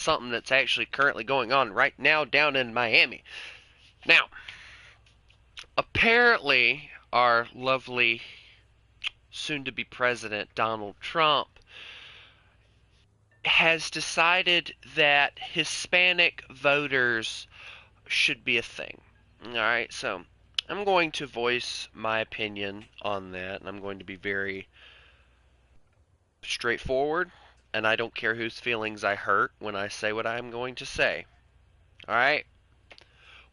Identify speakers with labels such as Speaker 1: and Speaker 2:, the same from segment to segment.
Speaker 1: something that's actually currently going on right now down in Miami. Now, apparently, our lovely soon to be president, Donald Trump, has decided that Hispanic voters should be a thing. All right, so I'm going to voice my opinion on that, and I'm going to be very straightforward, and I don't care whose feelings I hurt when I say what I'm going to say. All right?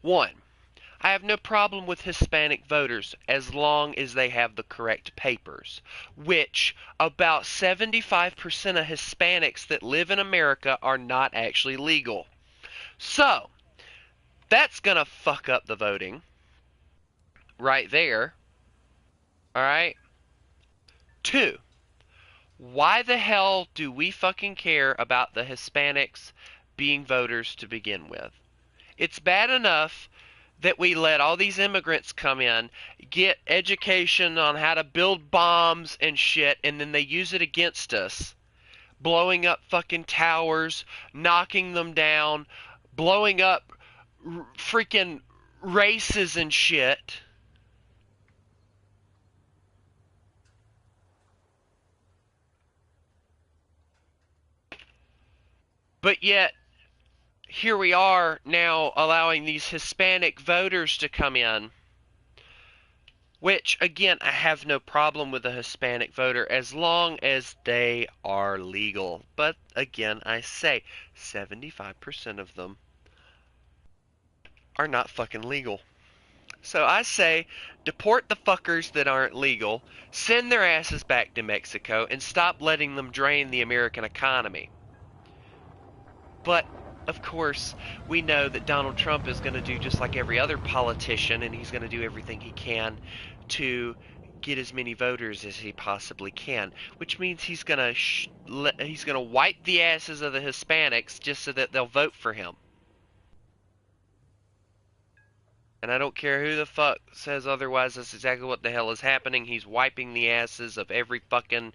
Speaker 1: One, I have no problem with Hispanic voters as long as they have the correct papers, which about 75% of Hispanics that live in America are not actually legal. So, that's going to fuck up the voting right there. All right? Two, why the hell do we fucking care about the Hispanics being voters to begin with? It's bad enough that we let all these immigrants come in, get education on how to build bombs and shit, and then they use it against us, blowing up fucking towers, knocking them down, blowing up freaking races and shit. But yet, here we are now allowing these Hispanic voters to come in, which, again, I have no problem with a Hispanic voter as long as they are legal. But, again, I say 75% of them are not fucking legal. So I say deport the fuckers that aren't legal, send their asses back to Mexico, and stop letting them drain the American economy. But, of course, we know that Donald Trump is going to do just like every other politician, and he's going to do everything he can to get as many voters as he possibly can, which means he's going to wipe the asses of the Hispanics just so that they'll vote for him. And I don't care who the fuck says otherwise. That's exactly what the hell is happening. He's wiping the asses of every fucking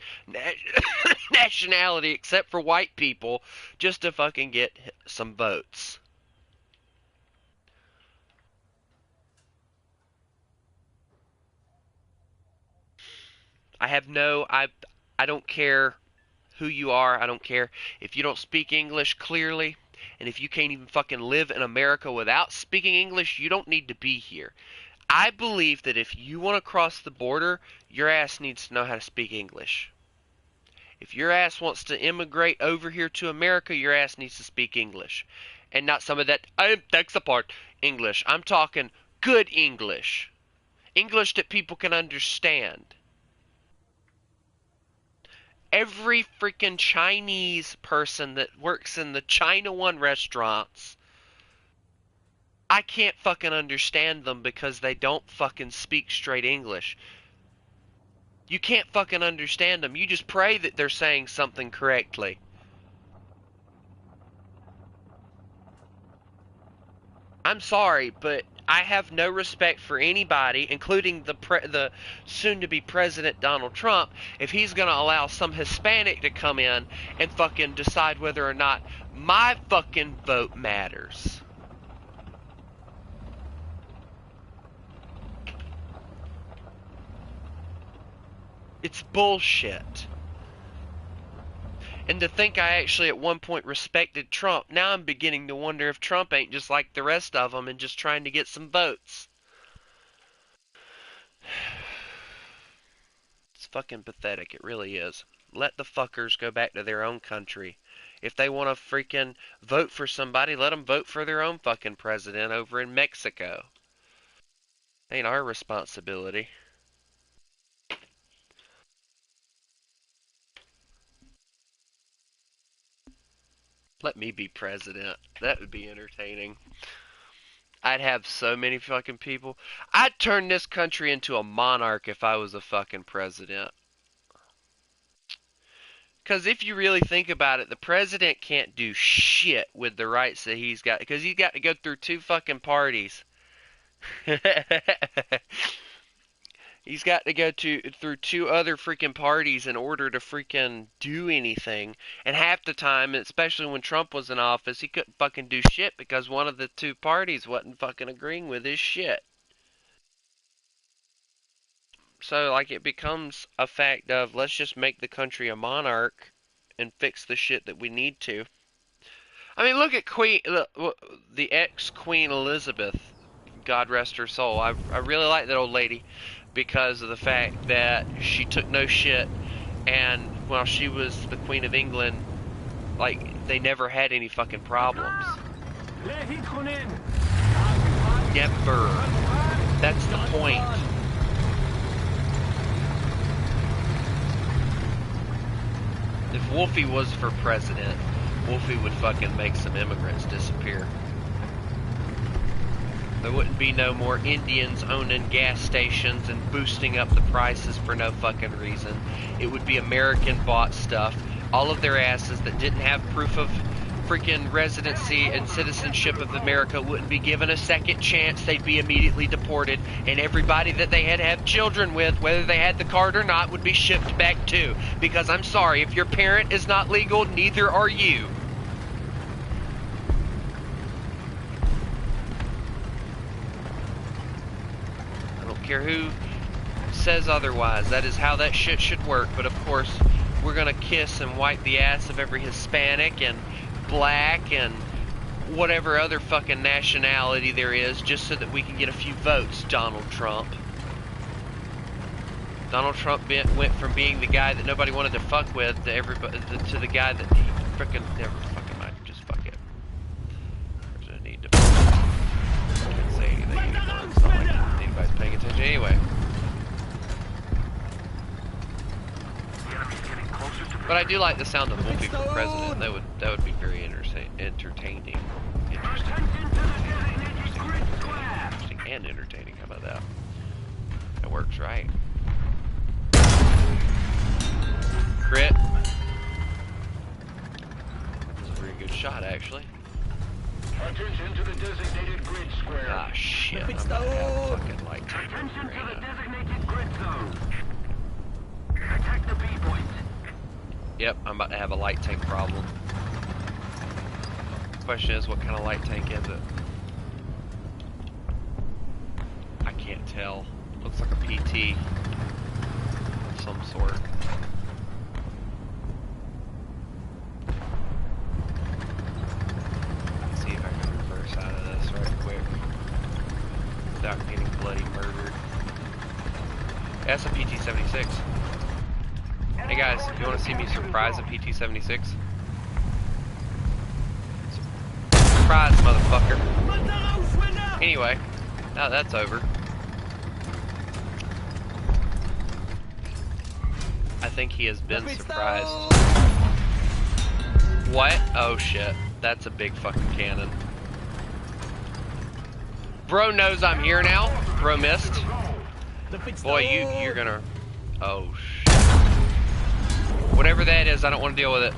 Speaker 1: nationality except for white people just to fucking get some votes. I have no I don't care who you are. I don't care if you don't speak English clearly, and if you can't even fucking live in America without speaking English, you don't need to be here. I believe that if you want to cross the border, your ass needs to know how to speak English. If your ass wants to immigrate over here to America, your ass needs to speak English. And not some of that, that's the part, English. I'm talking good English. English that people can understand. Every freaking Chinese person that works in the China One restaurants, I can't fucking understand them because they don't fucking speak straight English. You can't fucking understand them. You just pray that they're saying something correctly. I'm sorry, but I have no respect for anybody, including the soon-to-be president Donald Trump, if he's going to allow some Hispanic to come in and fucking decide whether or not my fucking vote matters. It's bullshit. And to think I actually at one point respected Trump, now I'm beginning to wonder if Trump ain't just like the rest of them and just trying to get some votes. It's fucking pathetic. It really is. Let the fuckers go back to their own country. If they want to freaking vote for somebody, let them vote for their own fucking president over in Mexico. Ain't our responsibility. Let me be president. That would be entertaining. I'd have so many fucking people. I'd turn this country into a monarch if I was a fucking president. Because if you really think about it, the president can't do shit with the rights that he's got. Because he's got to go through two fucking parties. He's got to go through two other freaking parties in order to freaking do anything. And half the time, especially when Trump was in office, he couldn't fucking do shit because one of the two parties wasn't fucking agreeing with his shit. So, like, it becomes a fact of let's just make the country a monarch and fix the shit that we need to. I mean, look at the ex-Queen Elizabeth, God rest her soul. I really like that old lady because of the fact that she took no shit, and while she was the Queen of England, like, they never had any fucking problems. Never. That's the point. If Wolfie was for president, Wolfie would fucking make some immigrants disappear. There wouldn't be no more Indians owning gas stations and boosting up the prices for no fucking reason. It would be American-bought stuff. All of their asses that didn't have proof of freaking residency and citizenship of America wouldn't be given a second chance. They'd be immediately deported. And everybody that they had to have children with, whether they had the card or not, would be shipped back too. Because I'm sorry, if your parent is not legal, neither are you. Care who says otherwise. That is how that shit should work. But of course, we're gonna kiss and wipe the ass of every Hispanic and black and whatever other fucking nationality there is just so that we can get a few votes, Donald Trump. Donald Trump went from being the guy that nobody wanted to fuck with to everybody to the guy that he freaking never fucking mind. Just fuck it. There's no need to say anything anymore. It's not like anybody's paying attention anyway. But I do like the sound of Wolfie for president. That would be very entertaining. Interesting and entertaining. How about that? That works, right? Crit. That was a very good shot, actually.
Speaker 2: Attention to the designated grid square.
Speaker 1: Ah, shit. I'm about to have a fucking light tank.
Speaker 2: Attention to the designated grid zone. Attack the B point.
Speaker 1: Yep, I'm about to have a light tank problem. Question is, what kind of light tank is it? I can't tell. Looks like a PT of some sort. Let's see if I can reverse out of this right quick without getting bloody murdered. That's a PT-76. Hey guys, if you want to see me surprise a PT-76, surprise, motherfucker. Anyway, now that's over. I think he has been surprised. What? Oh shit, that's a big fucking cannon. Bro knows I'm here now. Bro missed. Boy, you're gonna... Oh shit. Whatever that is, I don't want to deal with it.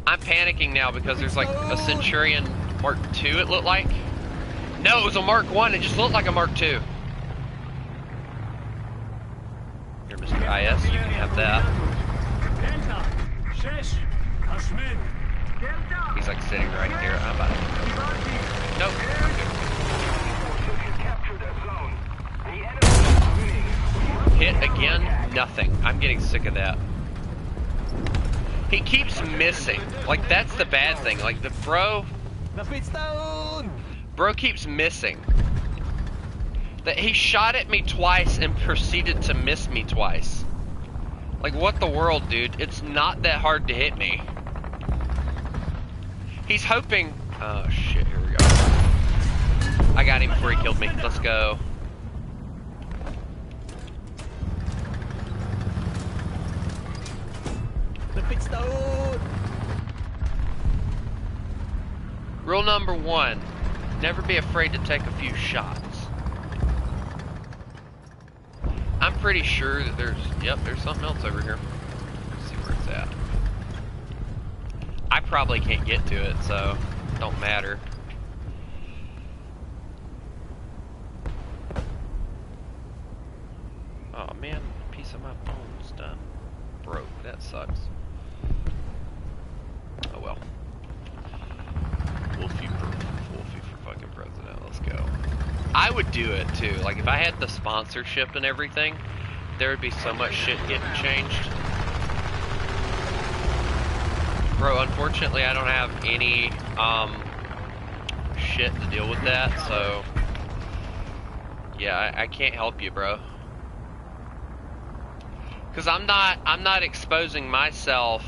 Speaker 1: I'm panicking now because there's like a Centurion Mark II, it looked like. No, it was a Mark I, it just looked like a Mark II. Here, Mr. IS, you can have that. He's like sitting right here. I'm about to... Nope. Hit again? Nothing. I'm getting sick of that. He keeps missing. Like, that's the bad thing. Like, the bro keeps missing. That he shot at me twice and proceeded to miss me twice. Like, what the world, dude? It's not that hard to hit me. He's hoping... Oh, shit. Here we go. I got him before he killed me. Let's go. Rule number 1, never be afraid to take a few shots. I'm pretty sure that there's something else over here. Let's see where it's at. I probably can't get to it, so don't matter. That sucks. Oh well. Wolfie for fucking president. Let's go. I would do it too. Like if I had the sponsorship and everything, there would be so much shit getting changed. Bro, unfortunately I don't have any shit to deal with that, so yeah, I can't help you, bro. Cause I'm not exposing myself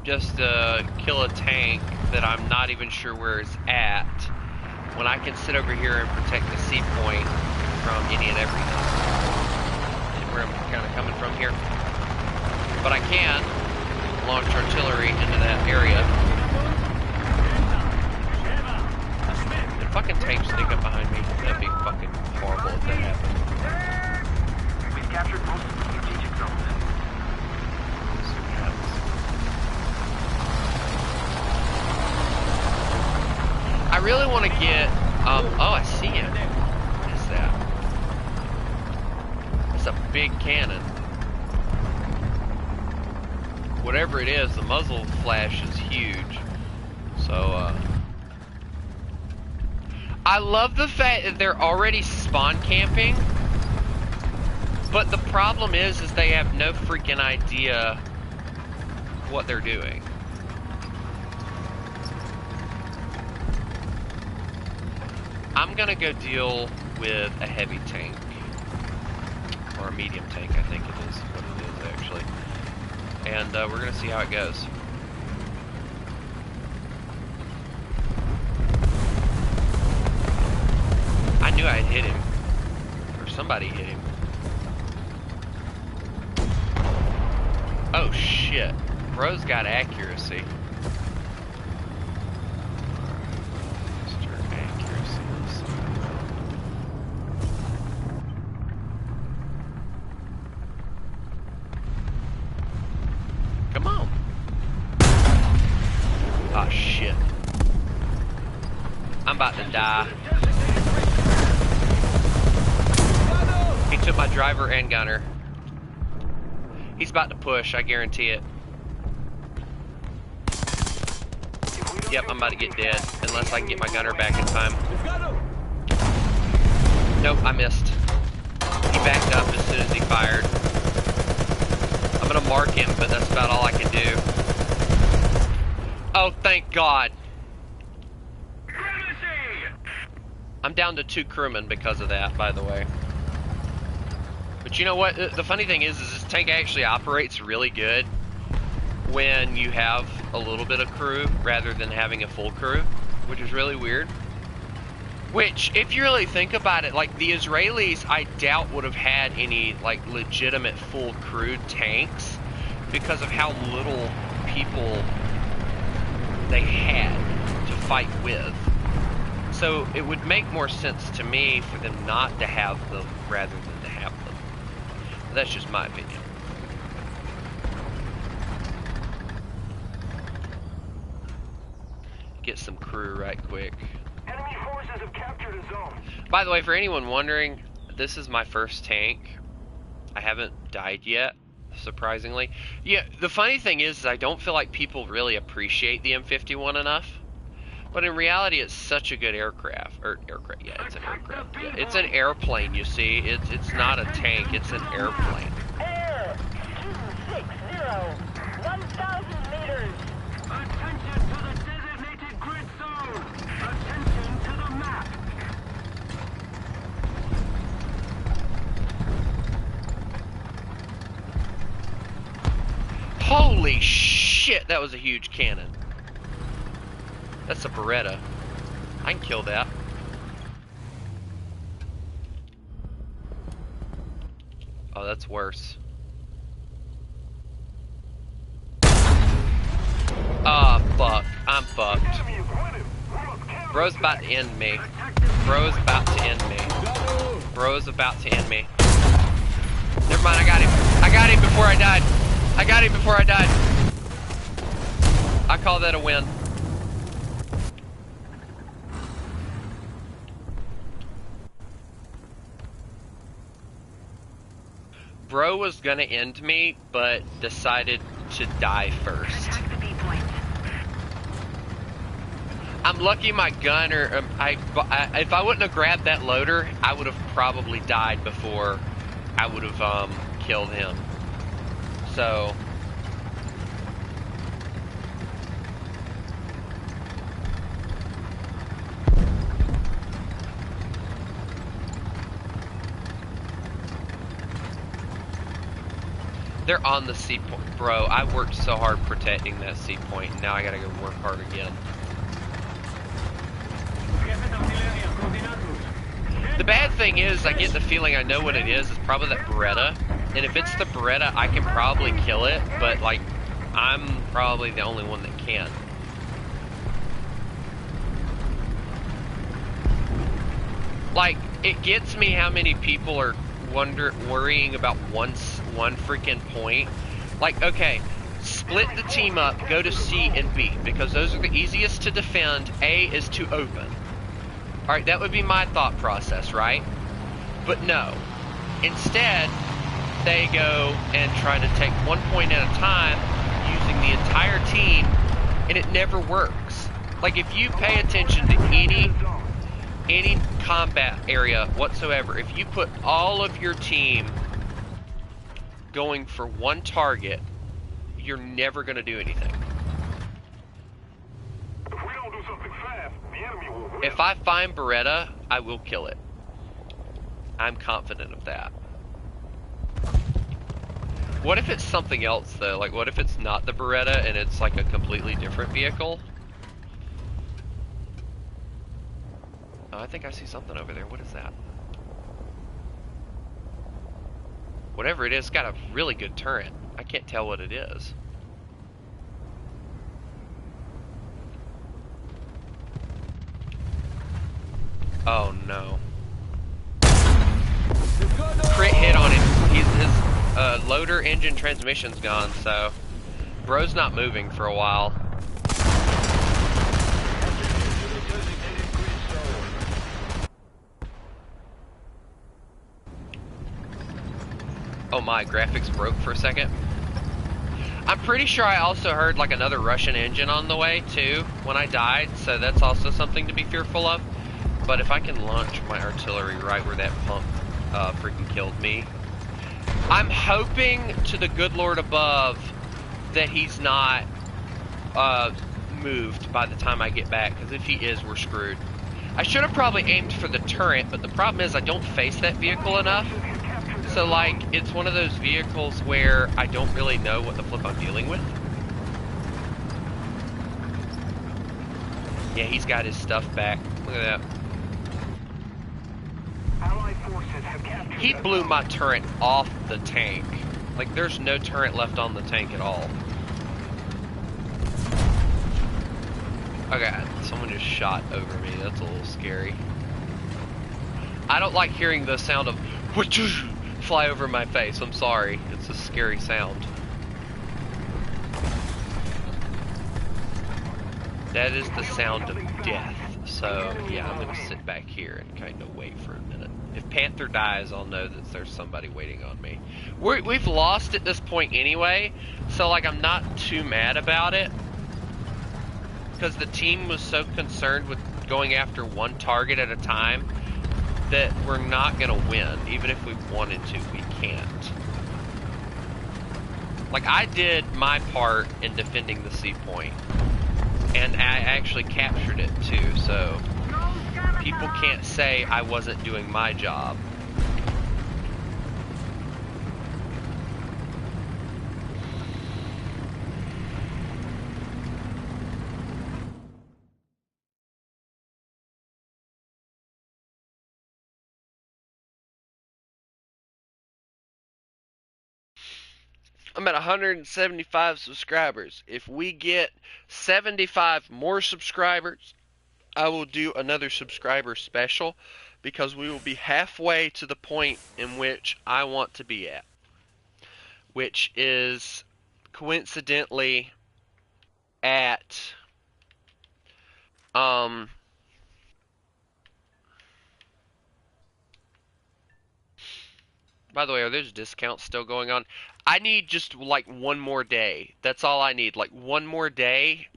Speaker 1: just to kill a tank that I'm not even sure where it's at, when I can sit over here and protect the sea point from any and everything. Where I'm kind of coming from here. But I can launch artillery into that area. The fucking tank sneak up behind me. That'd be fucking horrible if that happened.
Speaker 2: We've captured most of the strategic zones.
Speaker 1: Let's see what happens. I really want to get, oh, I see him. What is that? It's a big cannon. Whatever it is, the muzzle flash is huge. So, I love the fact that they're already spawn camping, but the problem is they have no freaking idea what they're doing. I'm gonna go deal with a heavy tank. Or a medium tank, I think it is what it is actually. And we're gonna see how it goes. I knew I'd hit him. Or somebody hit him. Oh shit. Bro's got accuracy. Come on. Oh shit. I'm about to die. He took my driver and gunner. He's about to push, I guarantee it. Yep, I'm about to get dead. Unless I can get my gunner back in time. Nope, I missed. He backed up as soon as he fired. I'm gonna mark him, but that's about all I can do. Oh, thank God. I'm down to 2 crewmen because of that, by the way. But you know what? The funny thing is this tank actually operates really good when you have a little bit of crew rather than having a full crew, which is really weird. Which, if you really think about it, like the Israelis, I doubt would have had any like legitimate full crewed tanks because of how little people they had to fight with. So it would make more sense to me for them not to have them rather than to have them. But that's just my opinion. Get some crew right quick.
Speaker 2: Enemy forces have captured a zone.
Speaker 1: By the way, for anyone wondering, this is my first tank. I haven't died yet, surprisingly. Yeah, the funny thing is I don't feel like people really appreciate the M51 enough. But in reality, it's such a good aircraft. Yeah, it's an aircraft. Yeah, it's an airplane, you see. It's not a tank, it's an airplane.
Speaker 3: Air 260, 1,000 meters.
Speaker 2: Attention to the designated grid zone. Attention to the map.
Speaker 1: Holy shit, that was a huge cannon. That's a Beretta. I can kill that. Oh, that's worse. Ah, fuck. I'm fucked. Bro's about to end me. Bro's about to end me. Bro's about to end me. Never mind, I got him. I got him before I died. I got him before I died. I call that a win. Bro was gonna end me, but decided to die first.
Speaker 3: Attack the B point.
Speaker 1: I'm lucky my gunner. If I wouldn't have grabbed that loader, I would have probably died before I would have killed him. So. They're on the C point. Bro, I worked so hard protecting that C point, and now I gotta go work hard again. The bad thing is, I get the feeling I know what it is. It's probably that Beretta. And if it's the Beretta, I can probably kill it, but, like, I'm probably the only one that can. Like, it gets me how many people are worrying about one freaking point. Like, okay, split the team up, go to C and B, because those are the easiest to defend. A is to open. Alright, that would be my thought process, right? But no. Instead, they go and try to take 1 point at a time using the entire team, and it never works. Like, if you pay attention to any combat area whatsoever, if you put all of your team going for one target, you're never going to do anything.
Speaker 2: If we don't do something fast, the enemy will win.
Speaker 1: If I find Beretta, I will kill it. I'm confident of that. What if it's something else, though? Like, what if it's not the Beretta and it's like a completely different vehicle? Oh, I think I see something over there. What is that? Whatever it is, it's got a really good turret. I can't tell what it is. Oh no. Crit hit on him. His loader engine transmission's gone, so bro's not moving for a while. Oh my, graphics broke for a second. I'm pretty sure I also heard like another Russian engine on the way too when I died, so that's also something to be fearful of. But if I can launch my artillery right where that pump freaking killed me, I'm hoping to the good Lord above that he's not moved by the time I get back, because if he is, we're screwed. I should have probably aimed for the turret, but the problem is I don't face that vehicle enough. So, like, it's one of those vehicles where I don't really know what the flip I'm dealing with. Yeah, he's got his stuff back. Look at that.
Speaker 2: Allied forces have captured.
Speaker 1: He blew my turret off the tank. Like, there's no turret left on the tank at all. Okay, someone just shot over me. That's a little scary. I don't like hearing the sound of fly over my face. I'm sorry. It's a scary sound. That is the sound of death. So, yeah, I'm going to sit back here and kind of wait for a minute. If Panther dies, I'll know that there's somebody waiting on me. We've lost at this point anyway, so, like, I'm not too mad about it. Because the team was so concerned with going after one target at a time that we're not going to win. Even if we wanted to, we can't. Like, I did my part in defending the C point. And I actually captured it too, so people can't say I wasn't doing my job. I'm at 175 subscribers. If we get 75 more subscribers, I will do another subscriber special, because we will be halfway to the point in which I want to be at, which is coincidentally at by the way, are those discounts still going on? I need just like one more day. That's all I need. Like one more day,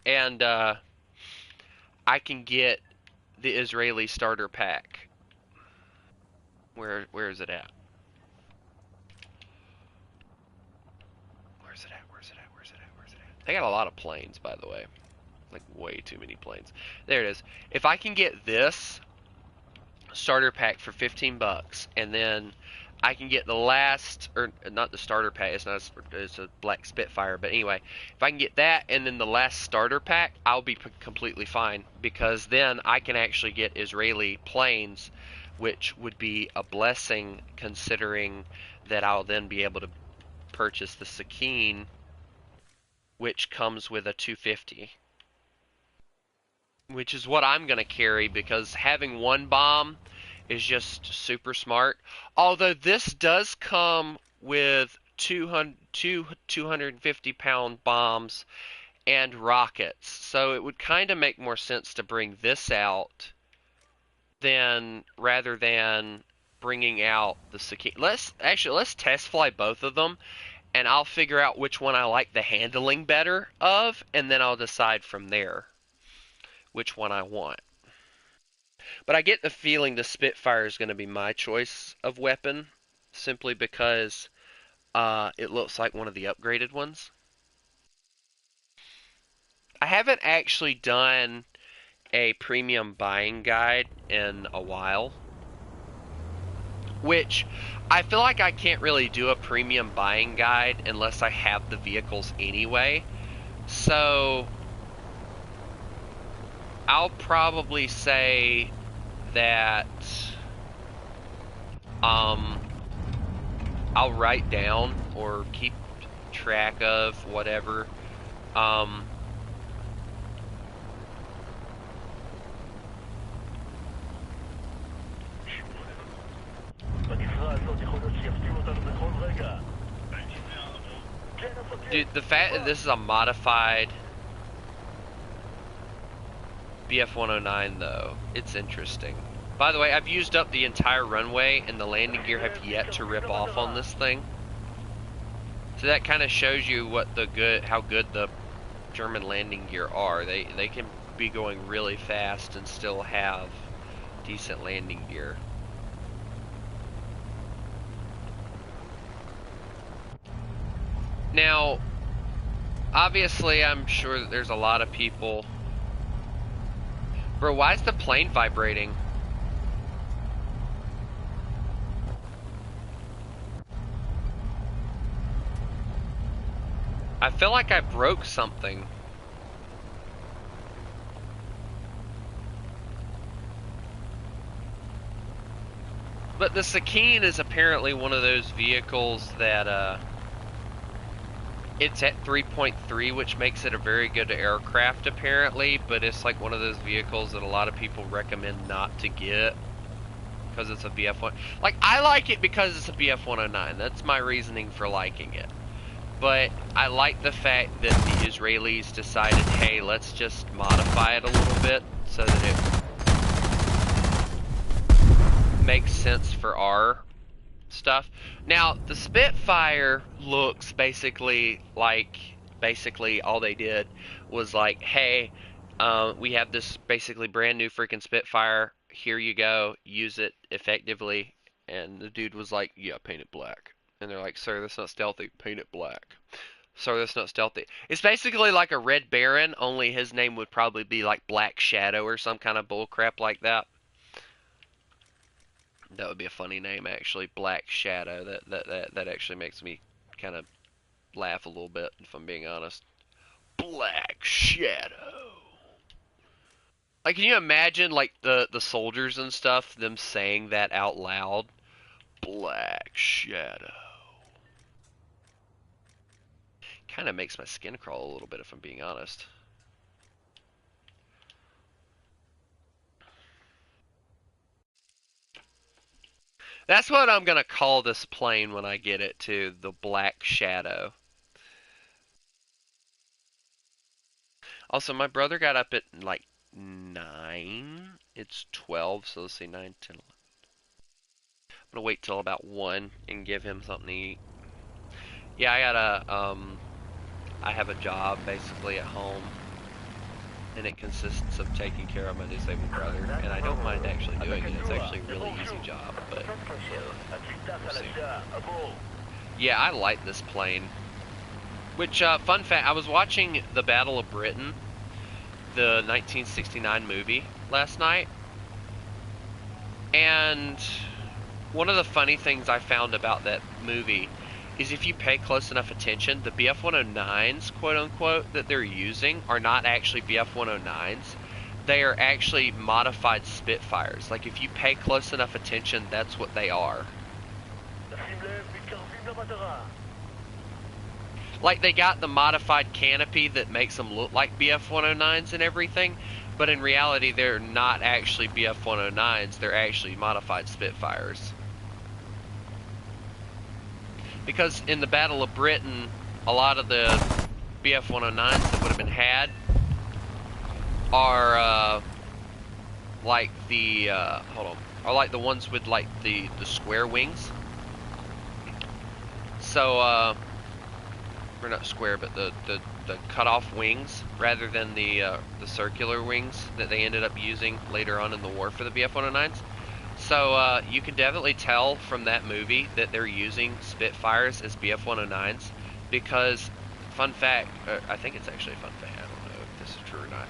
Speaker 1: and I can get the Israeli starter pack. Where is it at? Where's it at? Where's it at? Where's it at? Where's it at? They got a lot of planes, by the way. Like way too many planes. There it is. If I can get this starter pack for 15 bucks, and then I can get the last, or not the starter pack, it's a black Spitfire, but anyway, if I can get that and then the last starter pack, I'll be completely fine, because then I can actually get Israeli planes, which would be a blessing considering that I'll then be able to purchase the Sakine, which comes with a 250. Which is what I'm going to carry, because having one bomb is just super smart. Although this does come with 250-pound bombs and rockets, so it would kind of make more sense to bring this out than rather than bringing out the Sakine. Let's test fly both of them, and I'll figure out which one I like the handling better of, and then I'll decide from there which one I want. But I get the feeling the Spitfire is going to be my choice of weapon, simply because it looks like one of the upgraded ones. I haven't actually done a premium buying guide in a while, which I feel like I can't really do a premium buying guide unless I have the vehicles anyway. So I'll probably say that um, I'll write down or keep track of whatever. Um, Dude, the fact that this is a modified BF-109 though, it's interesting. By the way, I've used up the entire runway and the landing gear have yet to rip off on this thing. So that kind of shows you how good the German landing gear are. They can be going really fast and still have decent landing gear. Now, obviously, I'm sure that there's a lot of people. Bro, why is the plane vibrating? I feel like I broke something. But the Sakine is apparently one of those vehicles that, it's at 3.3, which makes it a very good aircraft apparently, but it's like one of those vehicles that a lot of people recommend not to get because it's a BF1. Like, I like it because it's a BF-109. That's my reasoning for liking it. But I like the fact that the Israelis decided, hey, let's just modify it a little bit so that it makes sense for our stuff. Now, the Spitfire looks basically all they did was like, hey, we have this basically brand new freaking Spitfire. Here you go, use it effectively. And the dude was like, yeah, paint it black. And they're like, sir, that's not stealthy. Paint it black. Sir, that's not stealthy. It's basically like a Red Baron, only his name would probably be like Black Shadow or some kind of bullcrap like that. That would be a funny name, actually. Black Shadow. That actually makes me kind of laugh a little bit, if I'm being honest. Black Shadow. Like, can you imagine, like, the soldiers and stuff, them saying that out loud? Black Shadow. Kind of makes my skin crawl a little bit, if I'm being honest. That's what I'm gonna call this plane when I get it, too. The Black Shadow. Also, my brother got up at, like, 9. It's 12, so let's say 9, 10, 11. gonna wait till about 1 and give him something to eat. Yeah, I have a job basically at home, and it consists of taking care of my disabled brother, and I don't mind actually doing it. It's actually a really easy job, but we'll see. Yeah, I like this plane. Which, fun fact, I was watching the Battle of Britain, the 1969 movie, last night, and one of the funny things I found about that movie is if you pay close enough attention, the BF-109s, quote-unquote, that they're using are not actually BF-109s. They are actually modified Spitfires. Like, if you pay close enough attention, that's what they are. Like, they got the modified canopy that makes them look like BF-109s and everything, but in reality, they're not actually BF-109s. They're actually modified Spitfires. Because in the Battle of Britain, a lot of the BF-109s that would have been had are like the are like the ones with like the square wings. So or not square, but the cut off wings rather than the circular wings that they ended up using later on in the war for the BF-109s. So you can definitely tell from that movie that they're using Spitfires as BF-109s because, fun fact, I think it's actually a fun fact, I don't know if this is true or not,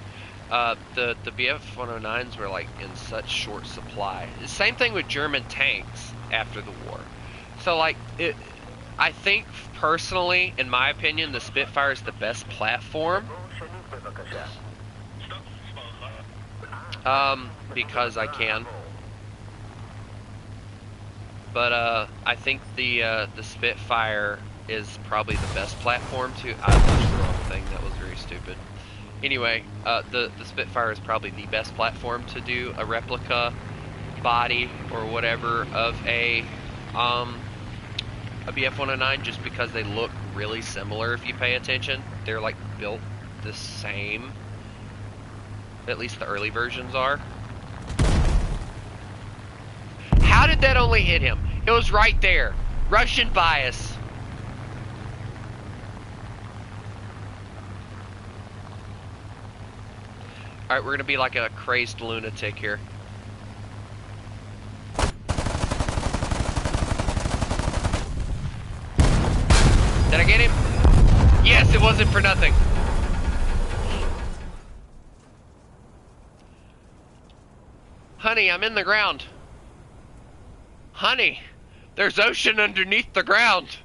Speaker 1: the BF-109s were like in such short supply. Same thing with German tanks after the war. So like, I think personally, in my opinion, the Spitfire is the best platform. Because I can. But I think the Spitfire is probably the best platform to. I pushed the wrong thing. That was very stupid. Anyway, the Spitfire is probably the best platform to do a replica body or whatever of a BF-109, just because they look really similar if you pay attention. They're like built the same. At least the early versions are. How did that only hit him? It was right there. Russian bias. Alright, we're gonna be like a crazed lunatic here. Did I get him? Yes, it wasn't for nothing. Honey, I'm in the ground. Honey, there's ocean underneath the ground.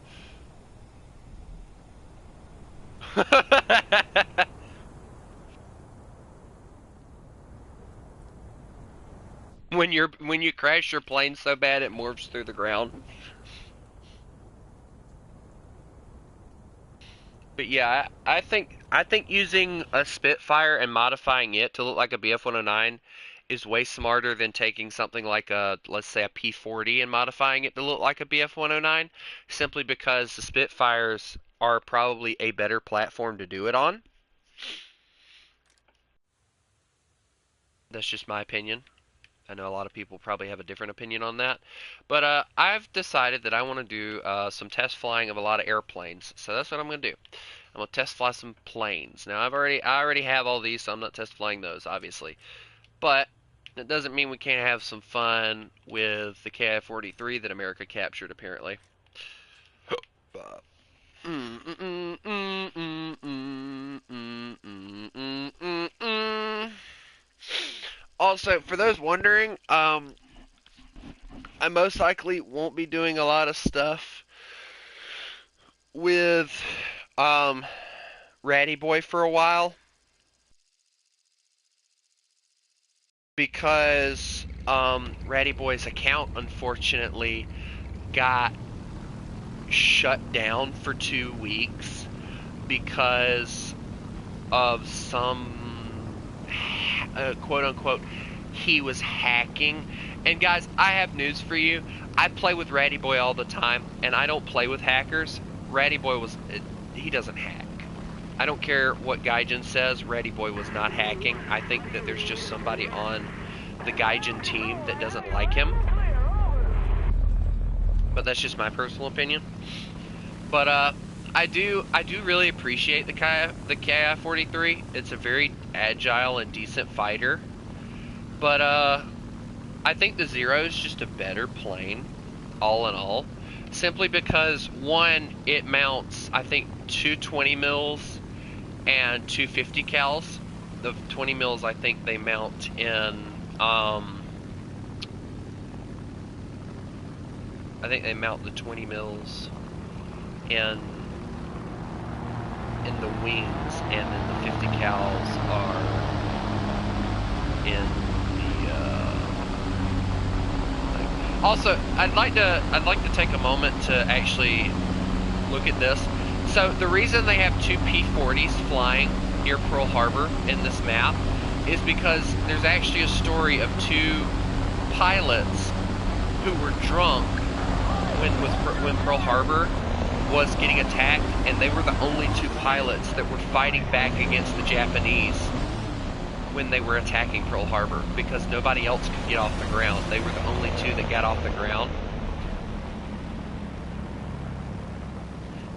Speaker 1: When you crash your plane so bad it morphs through the ground. But yeah, I think using a Spitfire and modifying it to look like a BF-109 is way smarter than taking something like a, let's say, a P-40 and modifying it to look like a BF-109, simply because the Spitfires are probably a better platform to do it on. That's just my opinion. I know a lot of people probably have a different opinion on that. But I've decided that I want to do some test flying of a lot of airplanes. So that's what I'm going to do. I'm going to test fly some planes. Now, I already have all these, so I'm not test flying those, obviously. But it doesn't mean we can't have some fun with the KI-43 that America captured, apparently. Also, for those wondering, I most likely won't be doing a lot of stuff with Ratty Boy for a while, because Ratty Boy's account unfortunately got shut down for 2 weeks because of some quote unquote he was hacking. And guys, I have news for you. I play with Ratty Boy all the time, and I don't play with hackers. Ratty Boy he doesn't hack. I don't care what Gaijin says, Ratty Boy was not hacking. I think that there's just somebody on the Gaijin team that doesn't like him. but that's just my personal opinion. But I do really appreciate the KI-43. It's a very agile and decent fighter. But I think the Zero is just a better plane, all in all. Simply because one, it mounts I think two 20 mils and two 50 cals. The 20 mils I think they mount in I think they mount the 20 mils in the wings, and then the 50 cals are in the thing. Also, I'd like to take a moment to actually look at this. So the reason they have two P-40s flying near Pearl Harbor in this map is because there's actually a story of two pilots who were drunk when Pearl Harbor was getting attacked, and they were the only two pilots that were fighting back against the Japanese when they were attacking Pearl Harbor, because nobody else could get off the ground. They were the only two that got off the ground.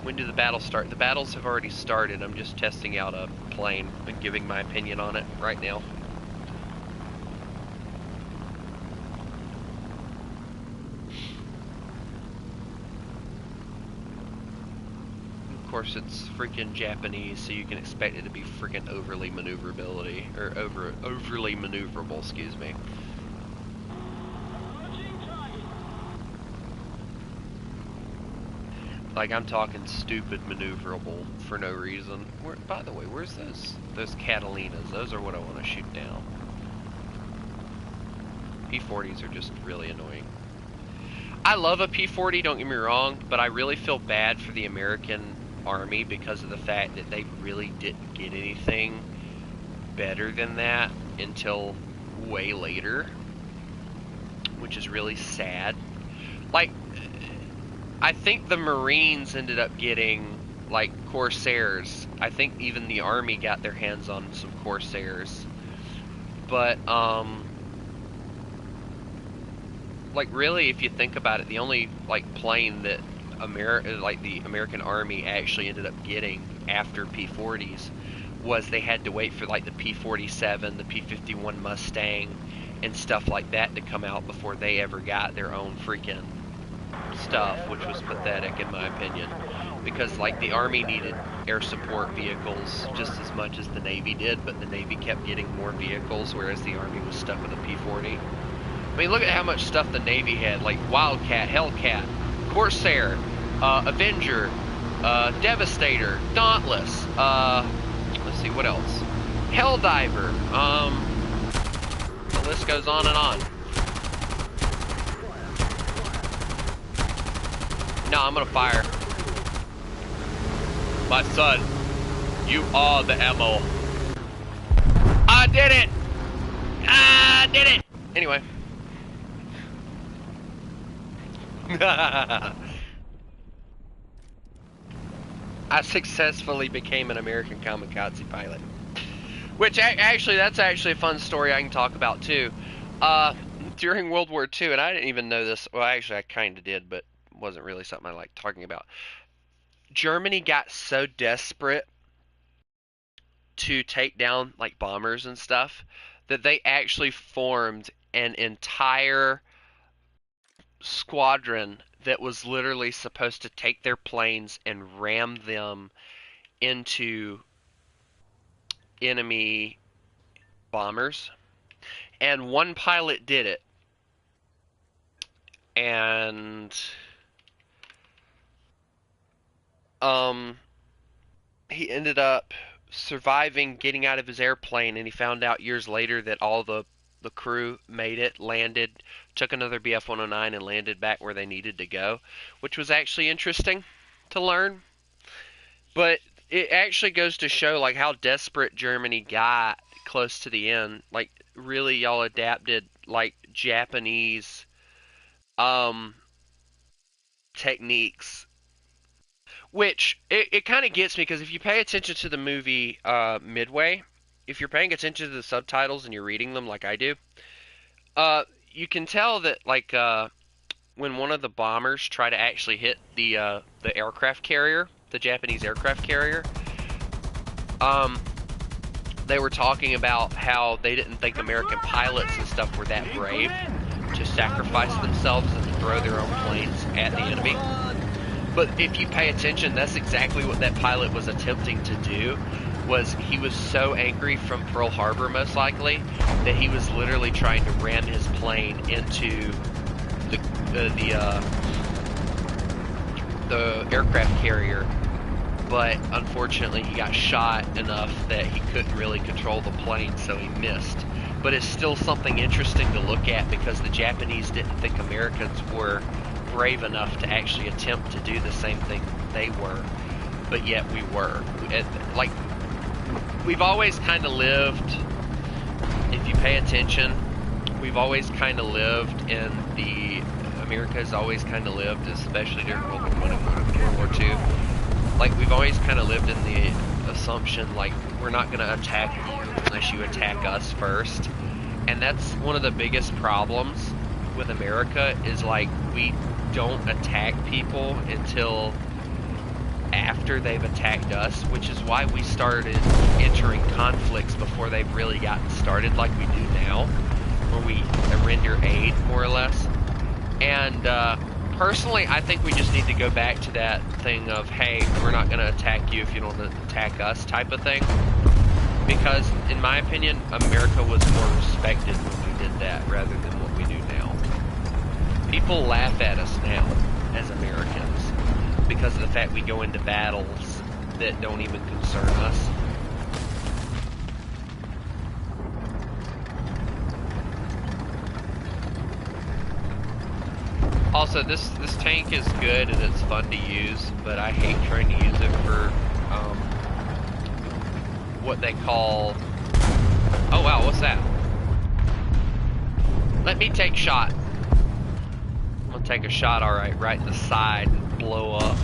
Speaker 1: When did the battle start? The battles have already started. I'm just testing out a plane and giving my opinion on it right now. Of course, it's freaking Japanese, so you can expect it to be freaking overly maneuverability, or overly maneuverable, excuse me. Like, I'm talking stupid maneuverable for no reason. By the way, where's those Catalinas? Those are what I want to shoot down. P-40s are just really annoying. I love a P-40, don't get me wrong, but I really feel bad for the American Army because of the fact that they really didn't get anything better than that until way later, which is really sad. Like, I think the Marines ended up getting, like, Corsairs. I think even the Army got their hands on some Corsairs. But, like, really, if you think about it, the only, like, plane that the American Army actually ended up getting after P-40s was they had to wait for, like, the P-47, the P-51 Mustang, and stuff like that to come out before they ever got their own freaking stuff, which was pathetic in my opinion, because, like, the Army needed air support vehicles just as much as the Navy did, but the Navy kept getting more vehicles, whereas the Army was stuck with a P-40. I mean, look at how much stuff the Navy had, like Wildcat, Hellcat, Corsair, Avenger, Devastator, Dauntless, let's see, what else? Helldiver, the list goes on and on. No, I'm gonna fire. My son, you are the ammo. I did it! I did it! Anyway. I successfully became an American kamikaze pilot. Which, actually, that's actually a fun story I can talk about, too. During World War II, and I didn't even know this, well, actually, I kind of did, but it wasn't really something I liked talking about. Germany got so desperate to take down, like, bombers and stuff, that they actually formed an entire squadron that was literally supposed to take their planes and ram them into enemy bombers. And one pilot did it. And he ended up surviving, getting out of his airplane, and he found out years later that all the crew made it, landed, took another BF-109 and landed back where they needed to go, which was actually interesting to learn. But it actually goes to show, like, how desperate Germany got close to the end. Like, really, y'all adapted, like, Japanese techniques, which it kind of gets me, because if you pay attention to the movie Midway, if you're paying attention to the subtitles and you're reading them like I do, you can tell that, like, when one of the bombers tried to actually hit the aircraft carrier, the Japanese aircraft carrier, um, they were talking about how they didn't think American pilots and stuff were that brave to sacrifice themselves and to throw their own planes at the enemy. But if you pay attention, that's exactly what that pilot was attempting to do. Was he was so angry from Pearl Harbor, most likely, that he was literally trying to ram his plane into the aircraft carrier. But unfortunately, he got shot enough that he couldn't really control the plane, so he missed. But it's still something interesting to look at because the Japanese didn't think Americans were brave enough to actually attempt to do the same thing they were, but yet we were. Like, we've always kind of lived, if you pay attention, we've always kind of lived in America's always kind of lived, especially during World War I and World War II, like, we've always kind of lived in the assumption, like, we're not going to attack you unless you attack us first. And that's one of the biggest problems with America, is like, we don't attack people until after they've attacked us, which is why we started entering conflicts before they've really gotten started, like we do now, where we render aid, more or less. And personally, I think we just need to go back to that thing of, hey, we're not going to attack you if you don't attack us type of thing. Because, in my opinion, America was more respected when we did that rather than what we do now. People laugh at us now as Americans because of the fact we go into battles that don't even concern us. Also, this tank is good and it's fun to use, but I hate trying to use it for what they call... Oh wow, what's that? Let me take shot. I'm gonna take a shot, alright, right in the side and blow up.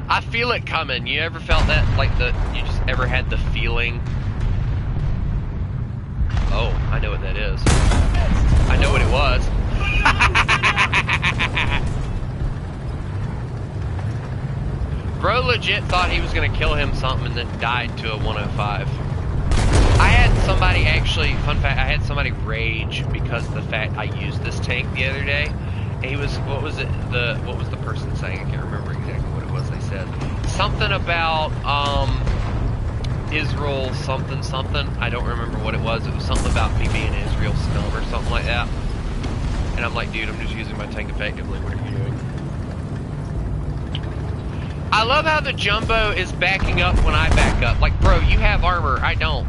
Speaker 1: I feel it coming. You ever felt that? Like, you just ever had the feeling? Oh, I know what that is. I know what it was. Bro legit thought he was gonna kill him something and then died to a 105. I had somebody actually, fun fact, I had somebody rage because of the fact I used this tank the other day. And he was, what was the person saying? I can't remember exactly what it was they said. Something about, Israel something something. I don't remember what it was. It was something about me being Israel scum or something like that. And I'm like, dude, I'm just using my tank effectively. What are you doing? I love how the jumbo is backing up when I back up. Like, bro, you have armor. I don't.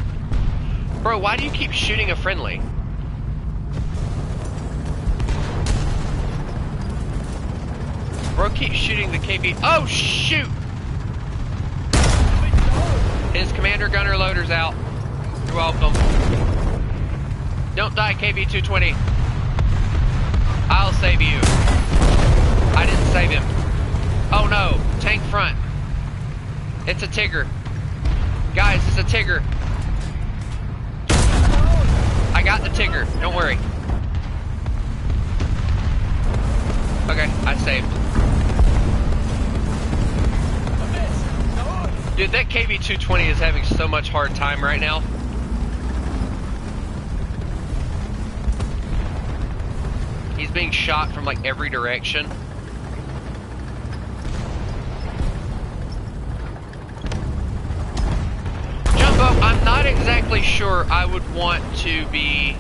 Speaker 1: Bro, why do you keep shooting a friendly? Bro keeps shooting the KV. Oh, shoot! His commander gunner loader's out. You're welcome. Don't die, KV-220. I'll save you. I didn't save him. Oh no, tank front. It's a Tigger. Guys, it's a Tigger. I got the Tigger, don't worry. Okay, I saved. Dude, that KV-220 is having so much hard time right now. He's being shot from like every direction. Jumbo, I'm not exactly sure I would want to be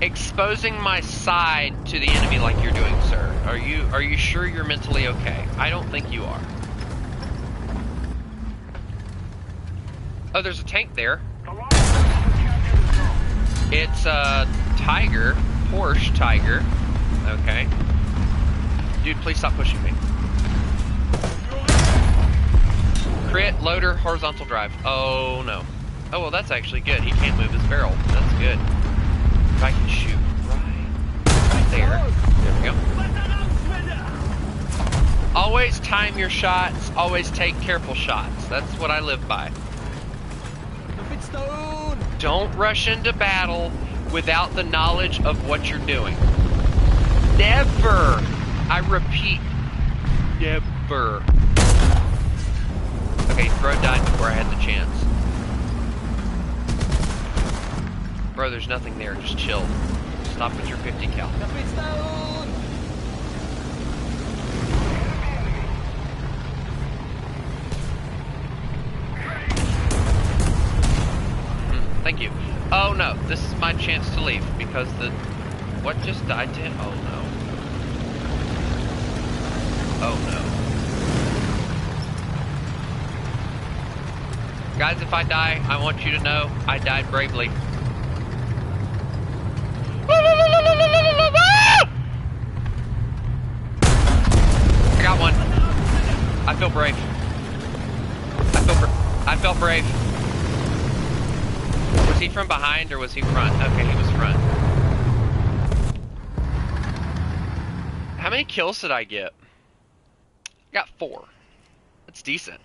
Speaker 1: exposing my side to the enemy like you're doing, sir. Are you sure you're mentally okay? I don't think you are. Oh, there's a tank there. It's a Tiger, Porsche Tiger. Okay. Dude, please stop pushing me. Crit, loader, horizontal drive. Oh, no. Oh, well, that's actually good. He can't move his barrel. That's good. If I can shoot right there. There we go. Always time your shots. Always take careful shots. That's what I live by. Don't rush into battle without the knowledge of what you're doing. Never! I repeat, never. Okay, bro died before I had the chance. Bro, there's nothing there, just chill. Stop with your 50 cal. Thank you. Oh no, this is my chance to leave because the... What just died to him? Oh no. Oh no. Guys, if I die, I want you to know I died bravely. I got one. I feel brave. I felt brave. Was he from behind or was he front? Okay, he was front. How many kills did I get? I got 4. That's decent.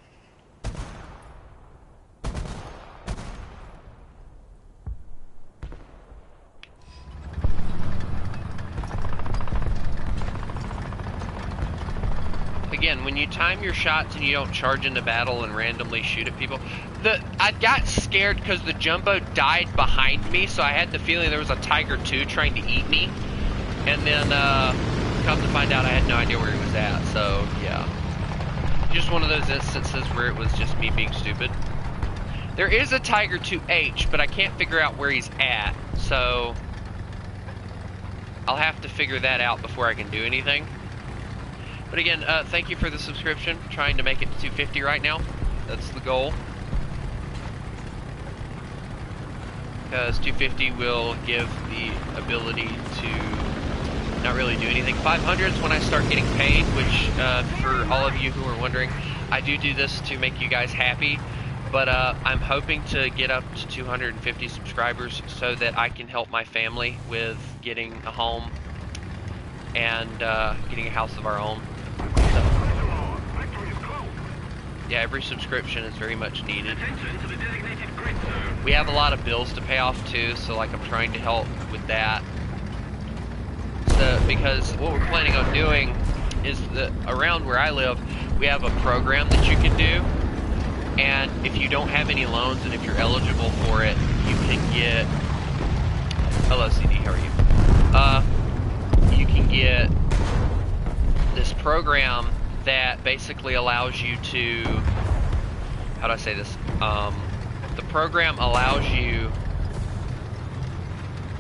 Speaker 1: Again, when you time your shots and you don't charge into battle and randomly shoot at people, I got scared because the jumbo died behind me, so I had the feeling there was a Tiger 2 trying to eat me, and then come to find out I had no idea where he was at. So yeah, just one of those instances where it was just me being stupid. There is a Tiger 2H, but I can't figure out where he's at, so I'll have to figure that out before I can do anything. But again, thank you for the subscription. Trying to make it to 250 right now. That's the goal. Because 250 will give the ability to not really do anything. 500 is when I start getting paid, which for all of you who are wondering, I do this to make you guys happy. But I'm hoping to get up to 250 subscribers so that I can help my family with getting a home and getting a house of our own. Yeah, every subscription is very much needed. We have a lot of bills to pay off too, so like I'm trying to help with that. So because what we're planning on doing is that around where I live, we have a program that you can do, and if you don't have any loans and if you're eligible for it, you can get. Hello, CD. How are you? You can get this program that basically allows you to, how do I say this? The program allows you,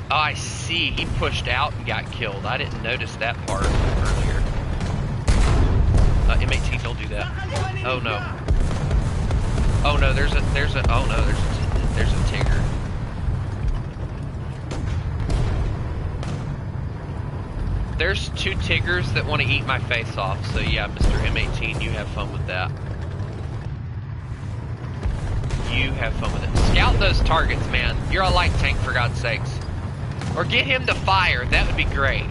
Speaker 1: oh, I see, he pushed out and got killed. I didn't notice that part earlier. M18, don't do that. Oh no. Oh no, there's a Tigger. There's 2 Tiggers that want to eat my face off, so yeah, Mr. M18, you have fun with that. You have fun with it. Scout those targets, man. You're a light tank, for God's sakes. Or get him to fire, that would be great.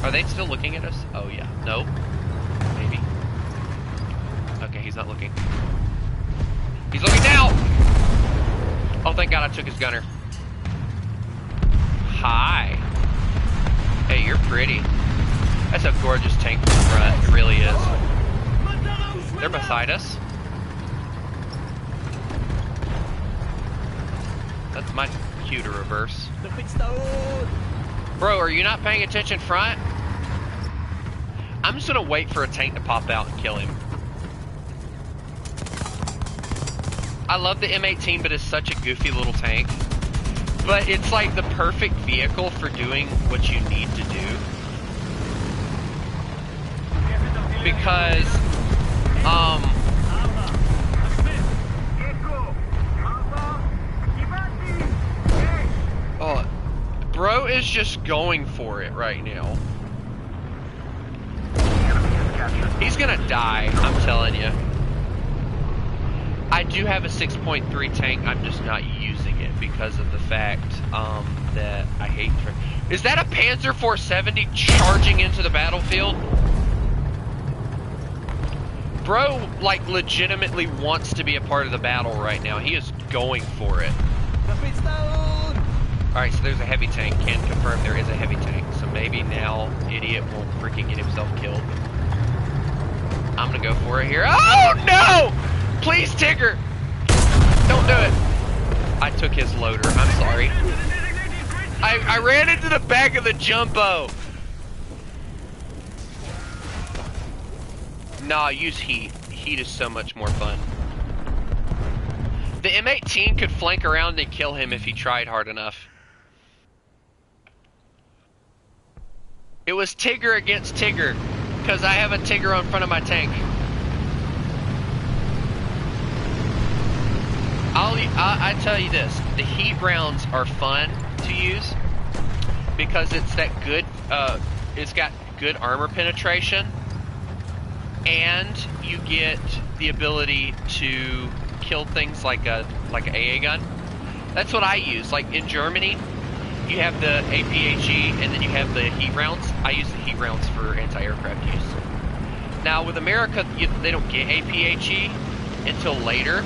Speaker 1: Are they still looking at us? Oh yeah, no. Maybe. Okay, he's not looking. He's looking now! Oh, thank God I took his gunner. Hi. Hey, you're pretty. That's a gorgeous tank in the front. It really is. They're beside us. That's my cue to reverse. Bro, are you not paying attention front? I'm just gonna wait for a tank to pop out and kill him. I love the M18, but it's such a goofy little tank. But it's like the perfect vehicle for doing what you need to do. Because, oh, bro is just going for it right now. He's gonna die, I'm telling you. I do have a 6.3 tank, I'm just not using it because of the fact that I hate... Is that a Panzer 470 charging into the battlefield? Bro, like, legitimately wants to be a part of the battle right now. He is going for it. Alright, so there's a heavy tank. Can confirm there is a heavy tank. So maybe now idiot won't freaking get himself killed. I'm gonna go for it here. Oh no! Please, Tigger! Don't do it. I took his loader. I'm sorry. I ran into the back of the jumbo. Nah, use heat. Heat is so much more fun. The M18 could flank around and kill him if he tried hard enough. It was Tigger against Tigger, because I have a Tigger on front of my tank. I tell you this, the heat rounds are fun to use because it's that good, it's got good armor penetration, and you get the ability to kill things like a AA gun. That's what I use. Like in Germany, you have the APHE and then you have the heat rounds. I use the heat rounds for anti-aircraft use. Now with America, they don't get APHE until later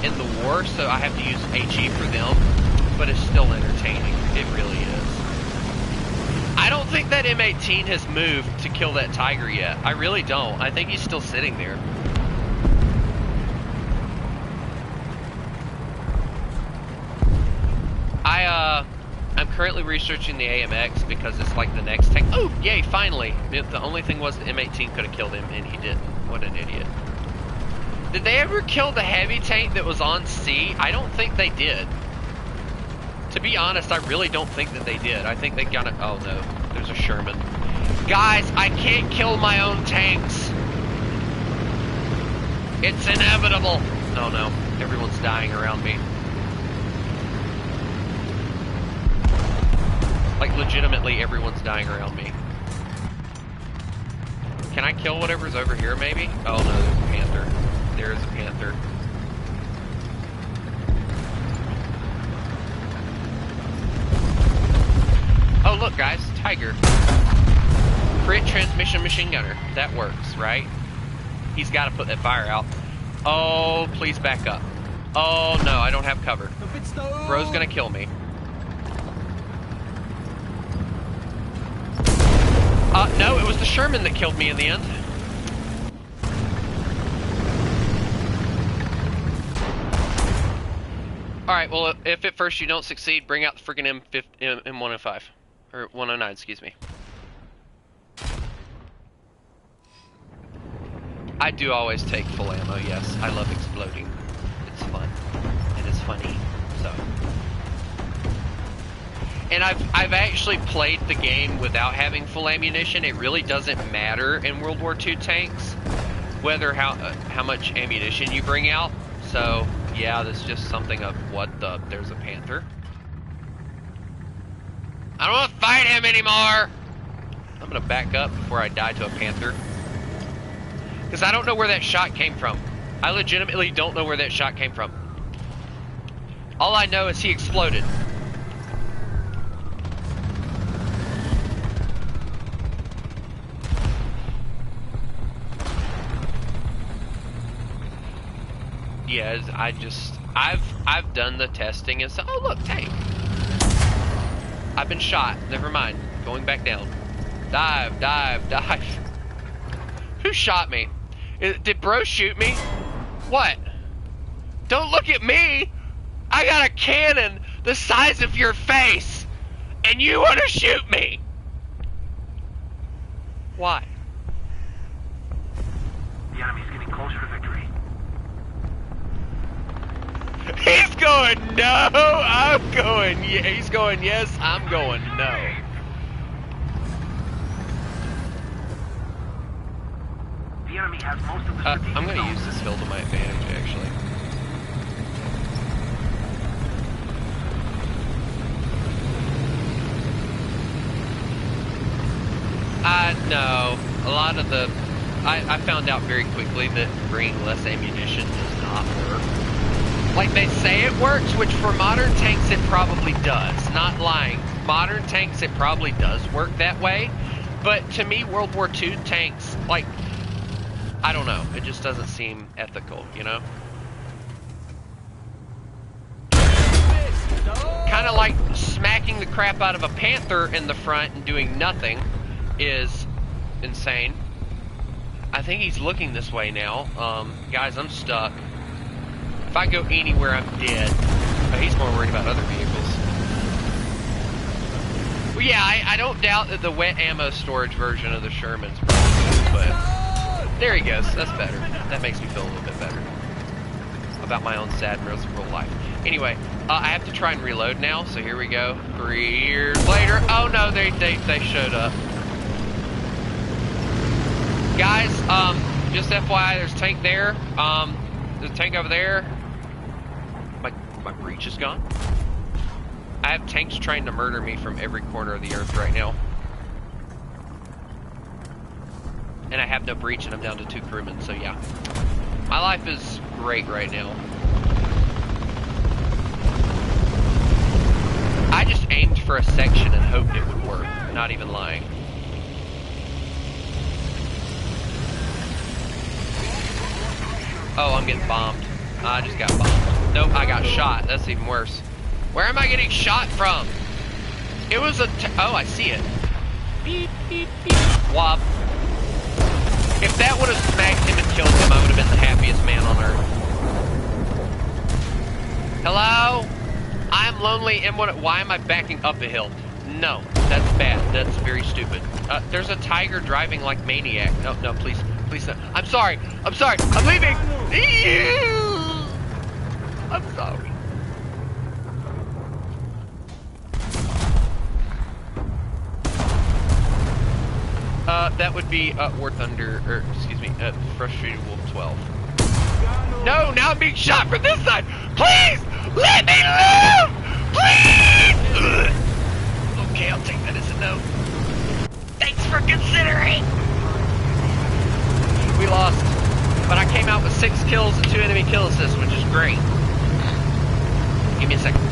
Speaker 1: in the war, so I have to use HE for them, but it's still entertaining. It really is. I don't think that M18 has moved to kill that Tiger yet. I really don't. I think he's still sitting there. I'm currently researching the AMX because it's like the next tank. Oh, yay, finally! The only thing was the M18 could have killed him, and he didn't. What an idiot. Did they ever kill the heavy tank that was on C? I don't think they did. To be honest, I really don't think that they did. I think they got it. Oh no, there's a Sherman. Guys, I can't kill my own tanks. It's inevitable. Oh no, everyone's dying around me. Like, legitimately, everyone's dying around me. Can I kill whatever's over here, maybe? Oh, no, there's a Panther. There is a Panther. Oh, look, guys. Tiger. Crit transmission machine gunner. That works, right? He's got to put that fire out. Oh, please back up. Oh, no, I don't have cover. Bro's gonna kill me. No, it was the Sherman that killed me in the end. Alright, well, if at first you don't succeed, bring out the friggin' M105. Or 109, excuse me. I do always take full ammo, yes. I love exploding. It's fun. And it's funny, so... And I've actually played the game without having full ammunition. It really doesn't matter in World War II tanks whether how much ammunition you bring out. So yeah, that's just something of what the. There's a Panther. I don't want to fight him anymore. I'm gonna back up before I die to a Panther because I don't know where that shot came from. I legitimately don't know where that shot came from. All I know is he exploded. Yeah, I've done the testing and so, oh look, tank. I've been shot, never mind, going back down. Dive, dive, dive. Who shot me? Did bro shoot me? What? Don't look at me! I got a cannon the size of your face! And you want to shoot me! Why?
Speaker 2: The enemy's getting closer to victory.
Speaker 1: He's going, no, I'm going, yeah, he's going, yes, I'm going, no.
Speaker 2: The enemy has most of the
Speaker 1: I'm going to use this hill to my advantage, actually. No, a lot of the, I found out very quickly that bringing less ammunition does not work. Like they say it works, which for modern tanks it probably does. Not lying. Modern tanks it probably does work that way. But to me, World War II tanks, like, I don't know. It just doesn't seem ethical, you know? kind of like smacking the crap out of a panther in the front and doing nothing is insane. I think he's looking this way now. Guys, I'm stuck. If I go anywhere, I'm dead. But he's more worried about other vehicles. Well, yeah, I don't doubt that the wet ammo storage version of the Sherman's broken, but there he goes. That's better. That makes me feel a little bit better about my own sad miserable life. Anyway, I have to try and reload now, so here we go. 3 years later. Oh no, they showed up. Guys, just FYI, there's a tank there. There's a tank over there. My breach is gone. I have tanks trying to murder me from every corner of the earth right now. And I have no breach and I'm down to 2 crewmen, so yeah. My life is great right now. I just aimed for a section and hoped it would work. Not even lying. Oh, I'm getting bombed. I just got bombed. Nope, I got shot. That's even worse. Where am I getting shot from? It was oh, I see it. Beep, beep, beep. Wop. If that would have smacked him and killed him, I would have been the happiest man on earth. Hello? I'm lonely and why am I backing up a hill? No, that's bad. That's very stupid. There's a tiger driving like maniac. No, no, please. Please no. I'm sorry. I'm sorry. I'm leaving. I'm sorry. That would be Warthunder, or excuse me, Frustrated Wolf 12. No, now I'm being shot from this side. Please let me live. Please. Okay, I'll take that as a no. Thanks for considering. We lost, but I came out with 6 kills and 2 enemy kill assists, which is great. Give me a second.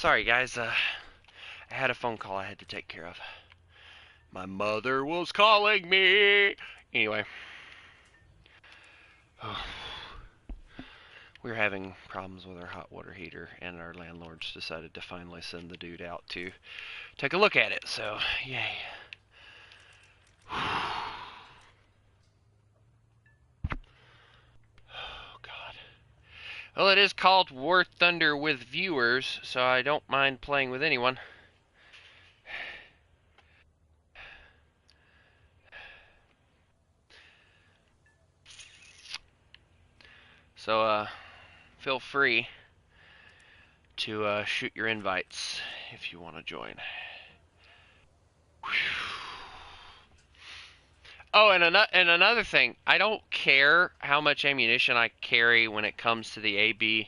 Speaker 1: Sorry, guys. I had a phone call I had to take care of. My mother was calling me. Anyway. We're having problems with our hot water heater, and our landlords decided to finally send the dude out to take a look at it, so yay. Oh, God. Well, it is called Warthunder with viewers, so I don't mind playing with anyone. So, feel free to shoot your invites if you want to join. Oh, and another thing, I don't care how much ammunition I carry when it comes to the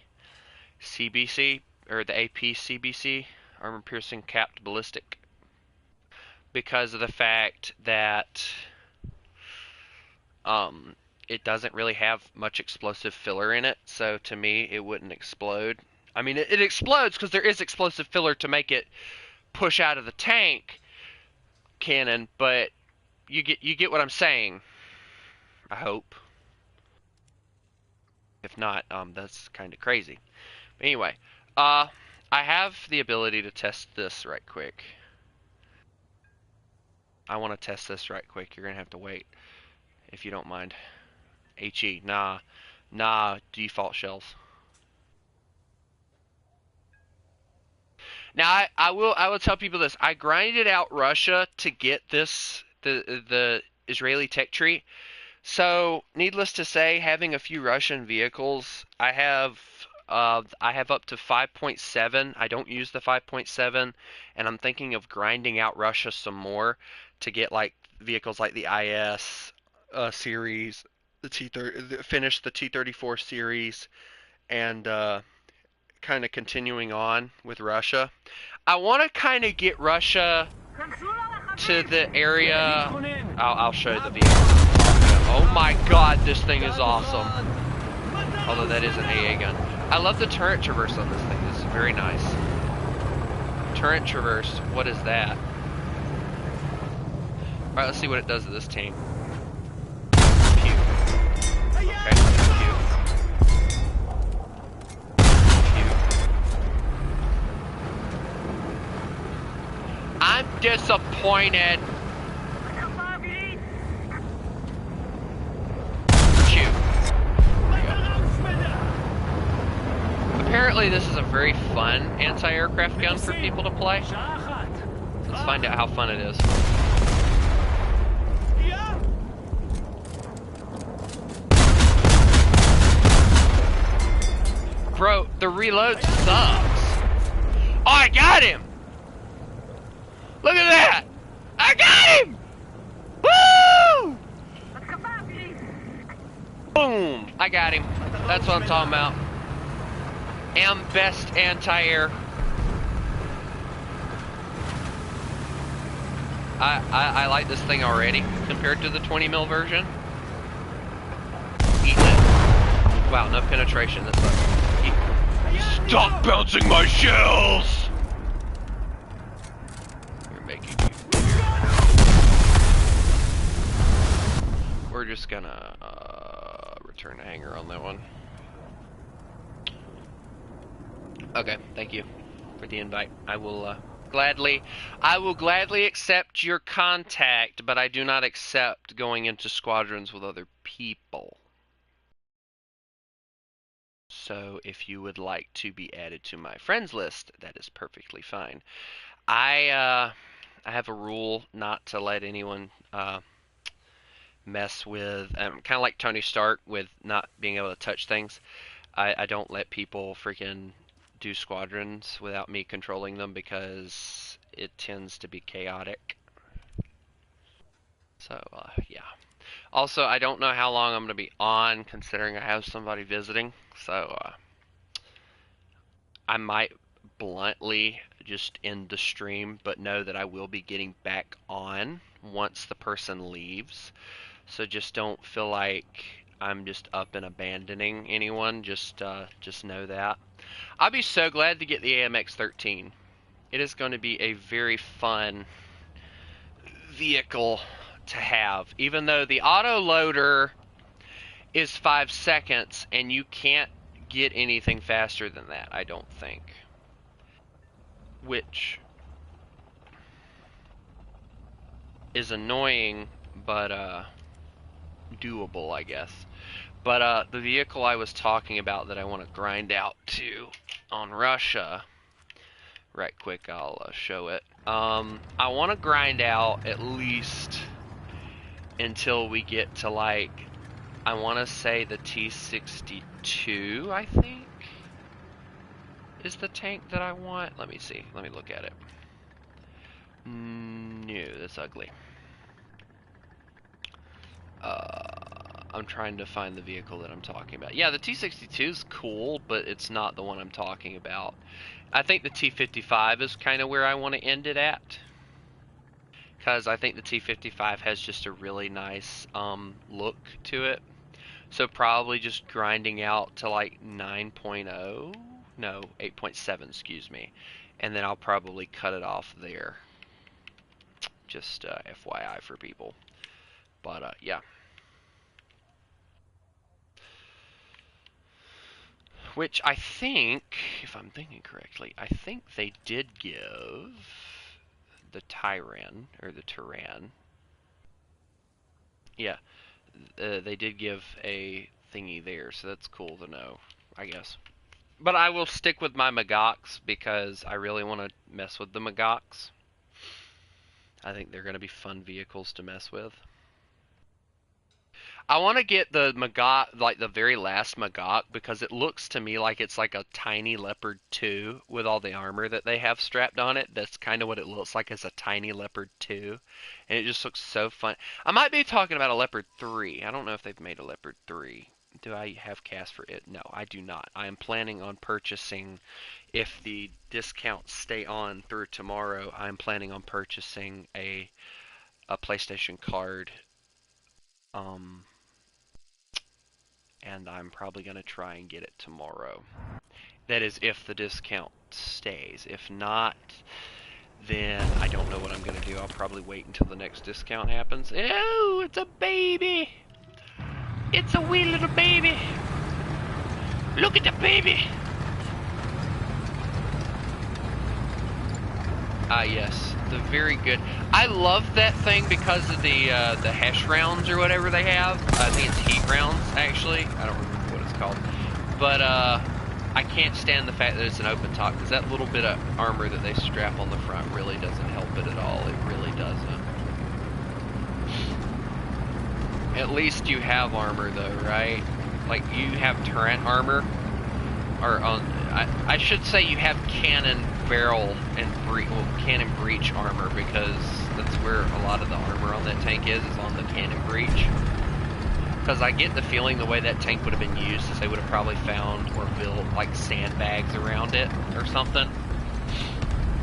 Speaker 1: ABCBC or the APCBC, armor piercing capped ballistic, because of the fact that it doesn't really have much explosive filler in it. So to me, it wouldn't explode. I mean, it explodes because there is explosive filler to make it push out of the tank cannon, but you get what I'm saying. I hope. If not, that's kind of crazy. But anyway, I have the ability to test this right quick. I want to test this right quick. You're gonna have to wait, if you don't mind. HE, nah, default shells. Now I will tell people this. I grinded out Russia to get the Israeli tech tree. So, needless to say, having a few Russian vehicles, I have up to 5.7. I don't use the 5.7, and I'm thinking of grinding out Russia some more to get like vehicles like the IS series, the T30, finish the T34 series, and kind of continuing on with Russia. I want to kind of get Russia to the area. I'll show you the vehicle. Oh my God, this thing is awesome. Although that is an AA gun. I love the turret traverse on this thing. This is very nice. Turret traverse. What is that? All right, let's see what it does to this team. Pew. Okay, pew. I'm disappointed. Shoot. Apparently this is a very fun anti-aircraft gun for people to play. Let's find out how fun it is. Bro, the reload sucks. Oh, I got him! Look at that! I got him! Woo! Boom! I got him. That's what I'm talking about. Am best anti-air. I like this thing already compared to the 20 mil version. Eating it. Wow, no penetration. That sucks. Stop bouncing my shells! You're making me weird. We're just gonna return a hanger on that one. Okay, thank you for the invite. I will gladly accept your contact, but I do not accept going into squadrons with other people. So if you would like to be added to my friends list, that is perfectly fine. I have a rule not to let anyone mess with, kind of like Tony Stark with not being able to touch things. I don't let people freaking do squadrons without me controlling them because it tends to be chaotic. So, yeah. Also, I don't know how long I'm going to be on, considering I have somebody visiting. So, I might bluntly just end the stream, but know that I will be getting back on once the person leaves. So just don't feel like I'm just up and abandoning anyone. Just know that. I'll be so glad to get the AMX-13. It is going to be a very fun vehicle to have, even though the auto loader is 5 seconds and you can't get anything faster than that, I don't think. Which is annoying, but doable, I guess. But the vehicle I was talking about that I want to grind out to on Russia, right quick, I'll show it. I want to grind out at least until we get to, like, I want to say the T-62, I think, is the tank that I want. Let me see. Let me look at it. No, that's ugly. I'm trying to find the vehicle that I'm talking about. Yeah, the T-62 is cool, but it's not the one I'm talking about. I think the T-55 is kind of where I want to end it at, because I think the T-55 has just a really nice look to it. So probably just grinding out to like 9.0, no, 8.7, excuse me, and then I'll probably cut it off there. Just FYI for people. But yeah. Which I think, if I'm thinking correctly, I think they did give the Tyran, or the Tyran. Yeah, they did give a thingy there, so that's cool to know, I guess. But I will stick with my Magoks because I really want to mess with the Magoks. I think they're going to be fun vehicles to mess with. I want to get the Magok, like the very last Magok, because it looks to me like it's like a tiny Leopard 2 with all the armor that they have strapped on it. That's kind of what it looks like, as a tiny Leopard 2. And it just looks so fun. I might be talking about a Leopard 3. I don't know if they've made a Leopard 3. Do I have cash for it? No, I do not. I am planning on purchasing, if the discounts stay on through tomorrow, I'm planning on purchasing a PlayStation card. And I'm probably going to try and get it tomorrow. That is if the discount stays. If not, then I don't know what I'm going to do. I'll probably wait until the next discount happens. Ew, it's a baby! It's a wee little baby! Look at the baby! Ah, yes, the very good. I love that thing because of the hash rounds or whatever they have. I think it's heat rounds, actually. I don't remember what it's called. But I can't stand the fact that it's an open top, because that little bit of armor that they strap on the front really doesn't help it at all. It really doesn't. At least you have armor, though, right? Like, you have turret armor. Or I should say you have cannon barrel and cannon breach armor, because that's where a lot of the armor on that tank is on the cannon breach. Because I get the feeling the way that tank would have been used is they would have probably found or built like sandbags around it or something,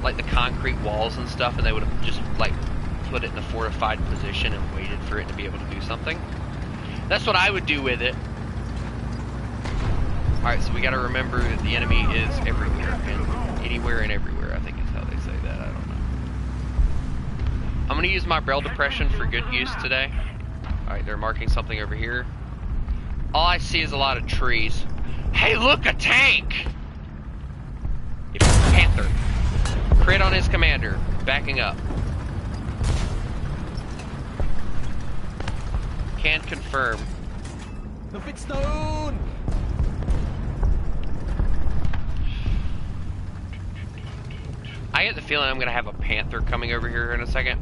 Speaker 1: like the concrete walls and stuff, and they would have just like put it in a fortified position and waited for it to be able to do something. That's what I would do with it. Alright, so we gotta remember that the enemy is everywhere, and anywhere and everywhere, I think is how they say that, I don't know. I'm gonna use my Braille Depression for good use today. Alright, they're marking something over here. All I see is a lot of trees. Hey, look, a tank! It's a Panther. Crit on his commander, backing up. Can confirm.
Speaker 4: The big stone!
Speaker 1: I get the feeling I'm gonna have a Panther coming over here in a second.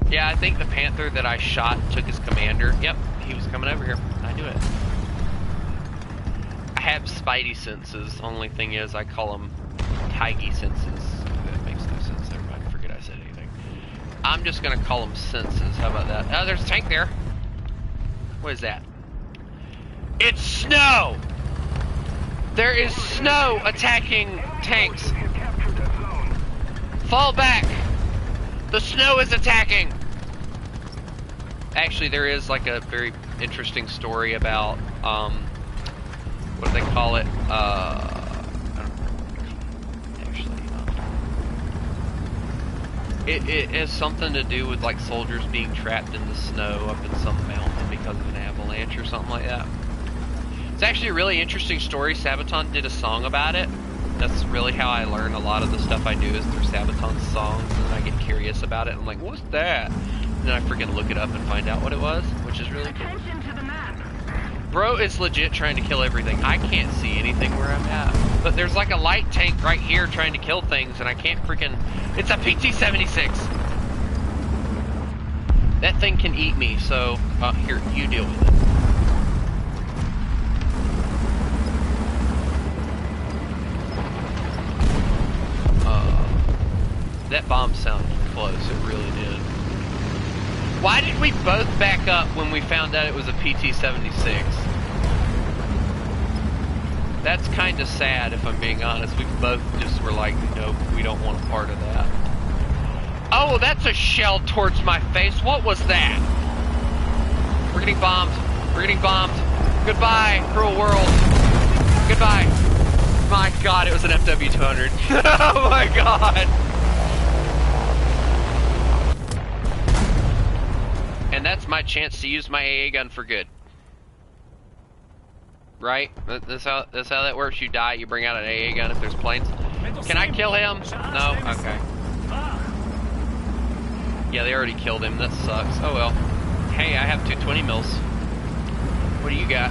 Speaker 1: Yeah, I think the Panther that I shot took his commander. Yep, he was coming over here. I knew it. I have Spidey senses. Only thing is, I call them Tigey senses. That makes no sense. Never mind. Forget I said anything. I'm just gonna call them senses. How about that? Oh, there's a tank there. What is that? It's snow! There is snow attacking tanks. Fall back! The snow is attacking! Actually, there is like a very interesting story about, what do they call it, I don't remember what they call it, actually. It has something to do with like soldiers being trapped in the snow up in some mountain because of an avalanche or something like that. It's actually a really interesting story. Sabaton did a song about it. That's really how I learn a lot of the stuff I do, is through Sabaton's songs, and I get curious about it. I'm like, what's that? And then I freaking look it up and find out what it was, which is really cool.
Speaker 2: Attention to the map.
Speaker 1: Bro is legit trying to kill everything. I can't see anything where I'm at. But there's like a light tank right here trying to kill things, and I can't freaking... It's a PT-76! That thing can eat me, so... here, you deal with it. That bomb sounded close, it really did. Why did we both back up when we found out it was a PT-76? That's kind of sad, if I'm being honest. We both just were like, nope, we don't want a part of that. Oh, that's a shell towards my face. What was that? We're getting bombed. We're getting bombed. Goodbye, cruel world. Goodbye. My God, it was an FW200. Oh my God. And that's my chance to use my AA gun for good. Right? That's how that works. You die, you bring out an AA gun if there's planes. Can I kill him? No? Okay. Yeah, they already killed him. That sucks. Oh well. Hey, I have 220 mils. What do you got?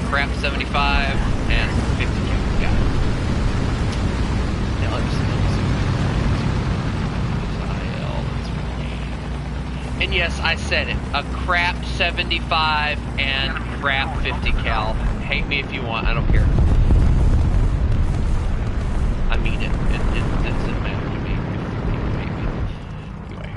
Speaker 1: Crap 75 and 50. Got it. Now let's see. And yes, I said it. A crap 75 and crap 50 cal. Hate me if you want, I don't care. I mean it. It doesn't matter to me if people hate me. Anyway.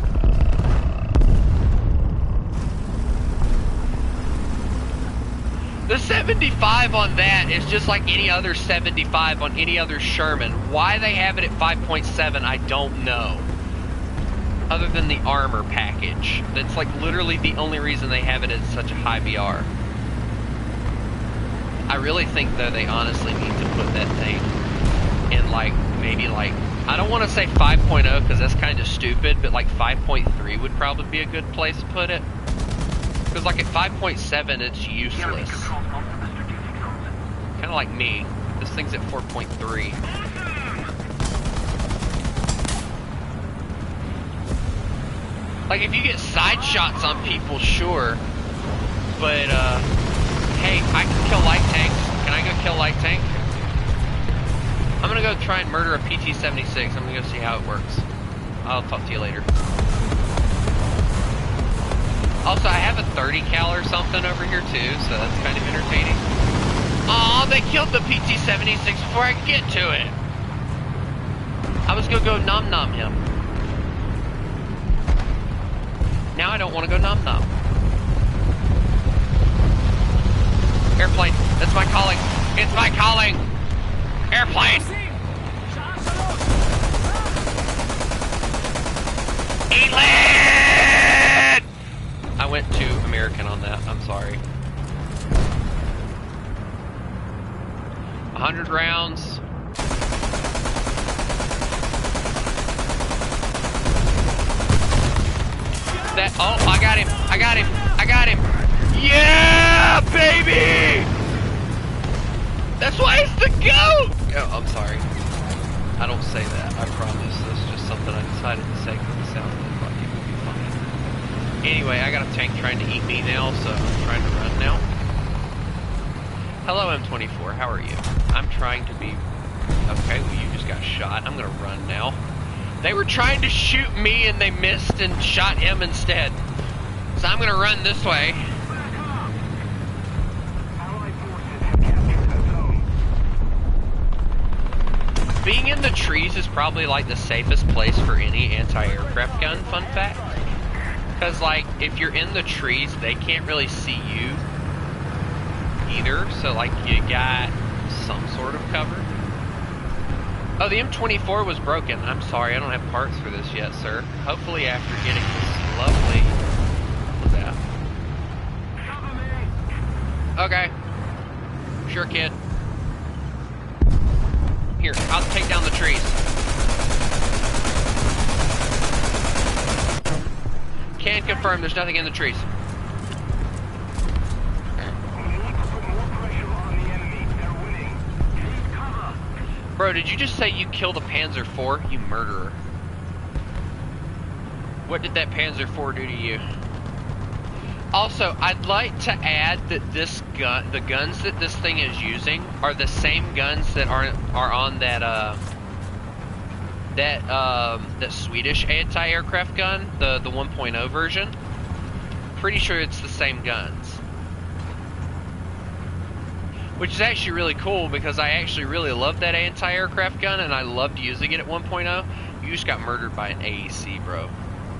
Speaker 1: The 75 on that is just like any other 75 on any other Sherman. Why they have it at 5.7, I don't know. Other than the armor package. That's like literally the only reason they have it at such a high BR. I really think though they honestly need to put that thing in like, maybe like, I don't want to say 5.0 because that's kind of stupid, but like 5.3 would probably be a good place to put it. Because like at 5.7 it's useless. Kind of like me. This thing's at 4.3. Like, if you get side shots on people, sure. But, hey, I can kill light tanks. Can I go kill light tank? I'm gonna go try and murder a PT-76. I'm gonna go see how it works. I'll talk to you later. Also, I have a 30 cal or something over here, too, so that's kind of entertaining. Aw, they killed the PT-76 before I could get to it. I was gonna go nom-nom him. Now I don't want to go nom-nom. Airplane. That's my calling. It's my calling. Airplane. Elite! I went to American on that. I'm sorry. 100 rounds. That, oh, I got him. I got him. I got him. Yeah, baby! That's why it's the GOAT! Oh, I'm sorry. I don't say that, I promise. That's just something I decided to say because it sounded like it would be funny. Anyway, I got a tank trying to eat me now, so I'm trying to run now. Hello, M24. How are you? I'm trying to be... Okay, well, you just got shot. I'm gonna run now. They were trying to shoot me and they missed and shot him instead. So I'm gonna run this way. Being in the trees is probably like the safest place for any anti-aircraft gun, fun fact. Because like, if you're in the trees, they can't really see you either. So like, you got some sort of cover. Oh, the M24 was broken. I'm sorry, I don't have parts for this yet, sir. Hopefully after getting this lovely... What was that? Okay. Sure, kid. Here, I'll take down the trees. Can confirm there's nothing in the trees. Bro, did you just say you killed a Panzer IV? You murderer. What did that Panzer IV do to you? Also, I'd like to add that this gun, the guns that this thing is using, are the same guns that are on that that Swedish anti-aircraft gun, the 1.0 version. Pretty sure it's the same guns. Which is actually really cool because I actually really love that anti-aircraft gun and I loved using it at 1.0. You just got murdered by an AEC, bro.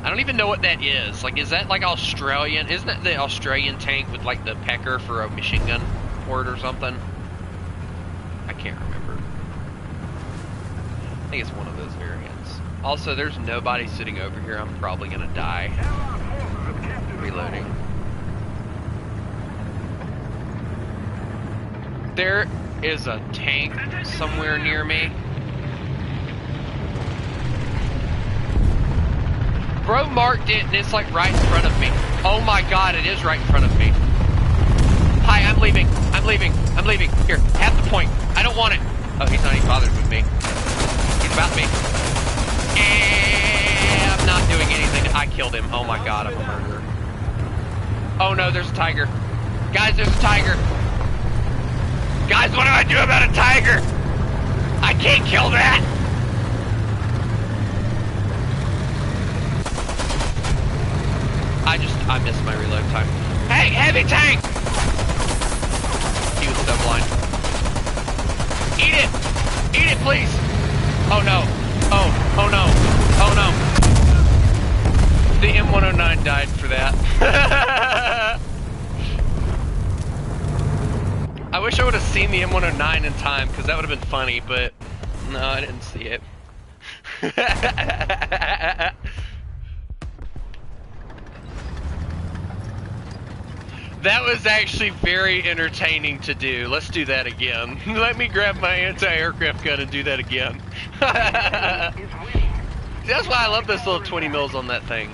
Speaker 1: I don't even know what that is. Like, is that like Australian? Isn't that the Australian tank with like the pecker for a machine gun port or something? I can't remember. I think it's one of those variants. Also, there's nobody sitting over here. I'm probably gonna die. Reloading. There is a tank somewhere near me. Bro marked it and it's like right in front of me. Oh my god, it is right in front of me. Hi, I'm leaving. I'm leaving. I'm leaving. Here, have the point. I don't want it. Oh, he's not even bothered with me. He's about me. I'm not doing anything. I killed him. Oh my god, I'm a murderer. Oh no, there's a tiger. Guys, there's a tiger. Guys, what do I do about a tiger? I can't kill that! I missed my reload time. Hey, heavy tank! He was so blind. Eat it! Eat it, please! Oh no. Oh no. Oh no. The M109 died for that. I wish I would have seen the M109 in time, because that would have been funny, but no, I didn't see it. That was actually very entertaining to do. Let's do that again. Let me grab my anti-aircraft gun and do that again. That's why I love this little 20 mils on that thing.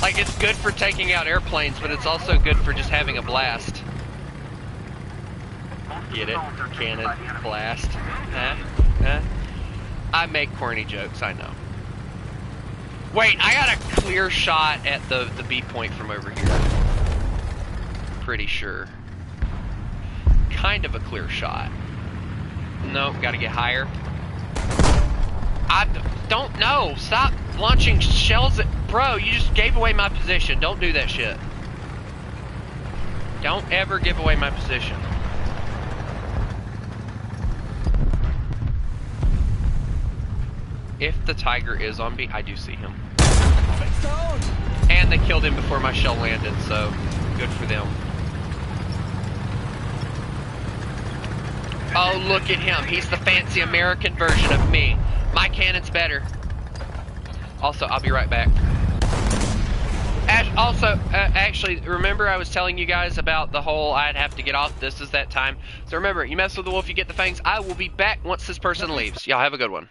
Speaker 1: Like, it's good for taking out airplanes, but it's also good for just having a blast. Get it? Cannon blast. Huh? Huh? I make corny jokes, I know. Wait, I got a clear shot at the B point from over here. Pretty sure. Kind of a clear shot. Nope, gotta get higher. I don't know. Stop launching shells at... Bro, you just gave away my position. Don't do that shit. Don't ever give away my position. If the tiger is on B, I do see him. And they killed him before my shell landed, so good for them. Oh, look at him. He's the fancy American version of me. My cannon's better. Also, I'll be right back. Actually, remember I was telling you guys about the whole I'd have to get off, this is that time. So remember, you mess with the wolf, you get the fangs. I will be back once this person leaves. Y'all have a good one.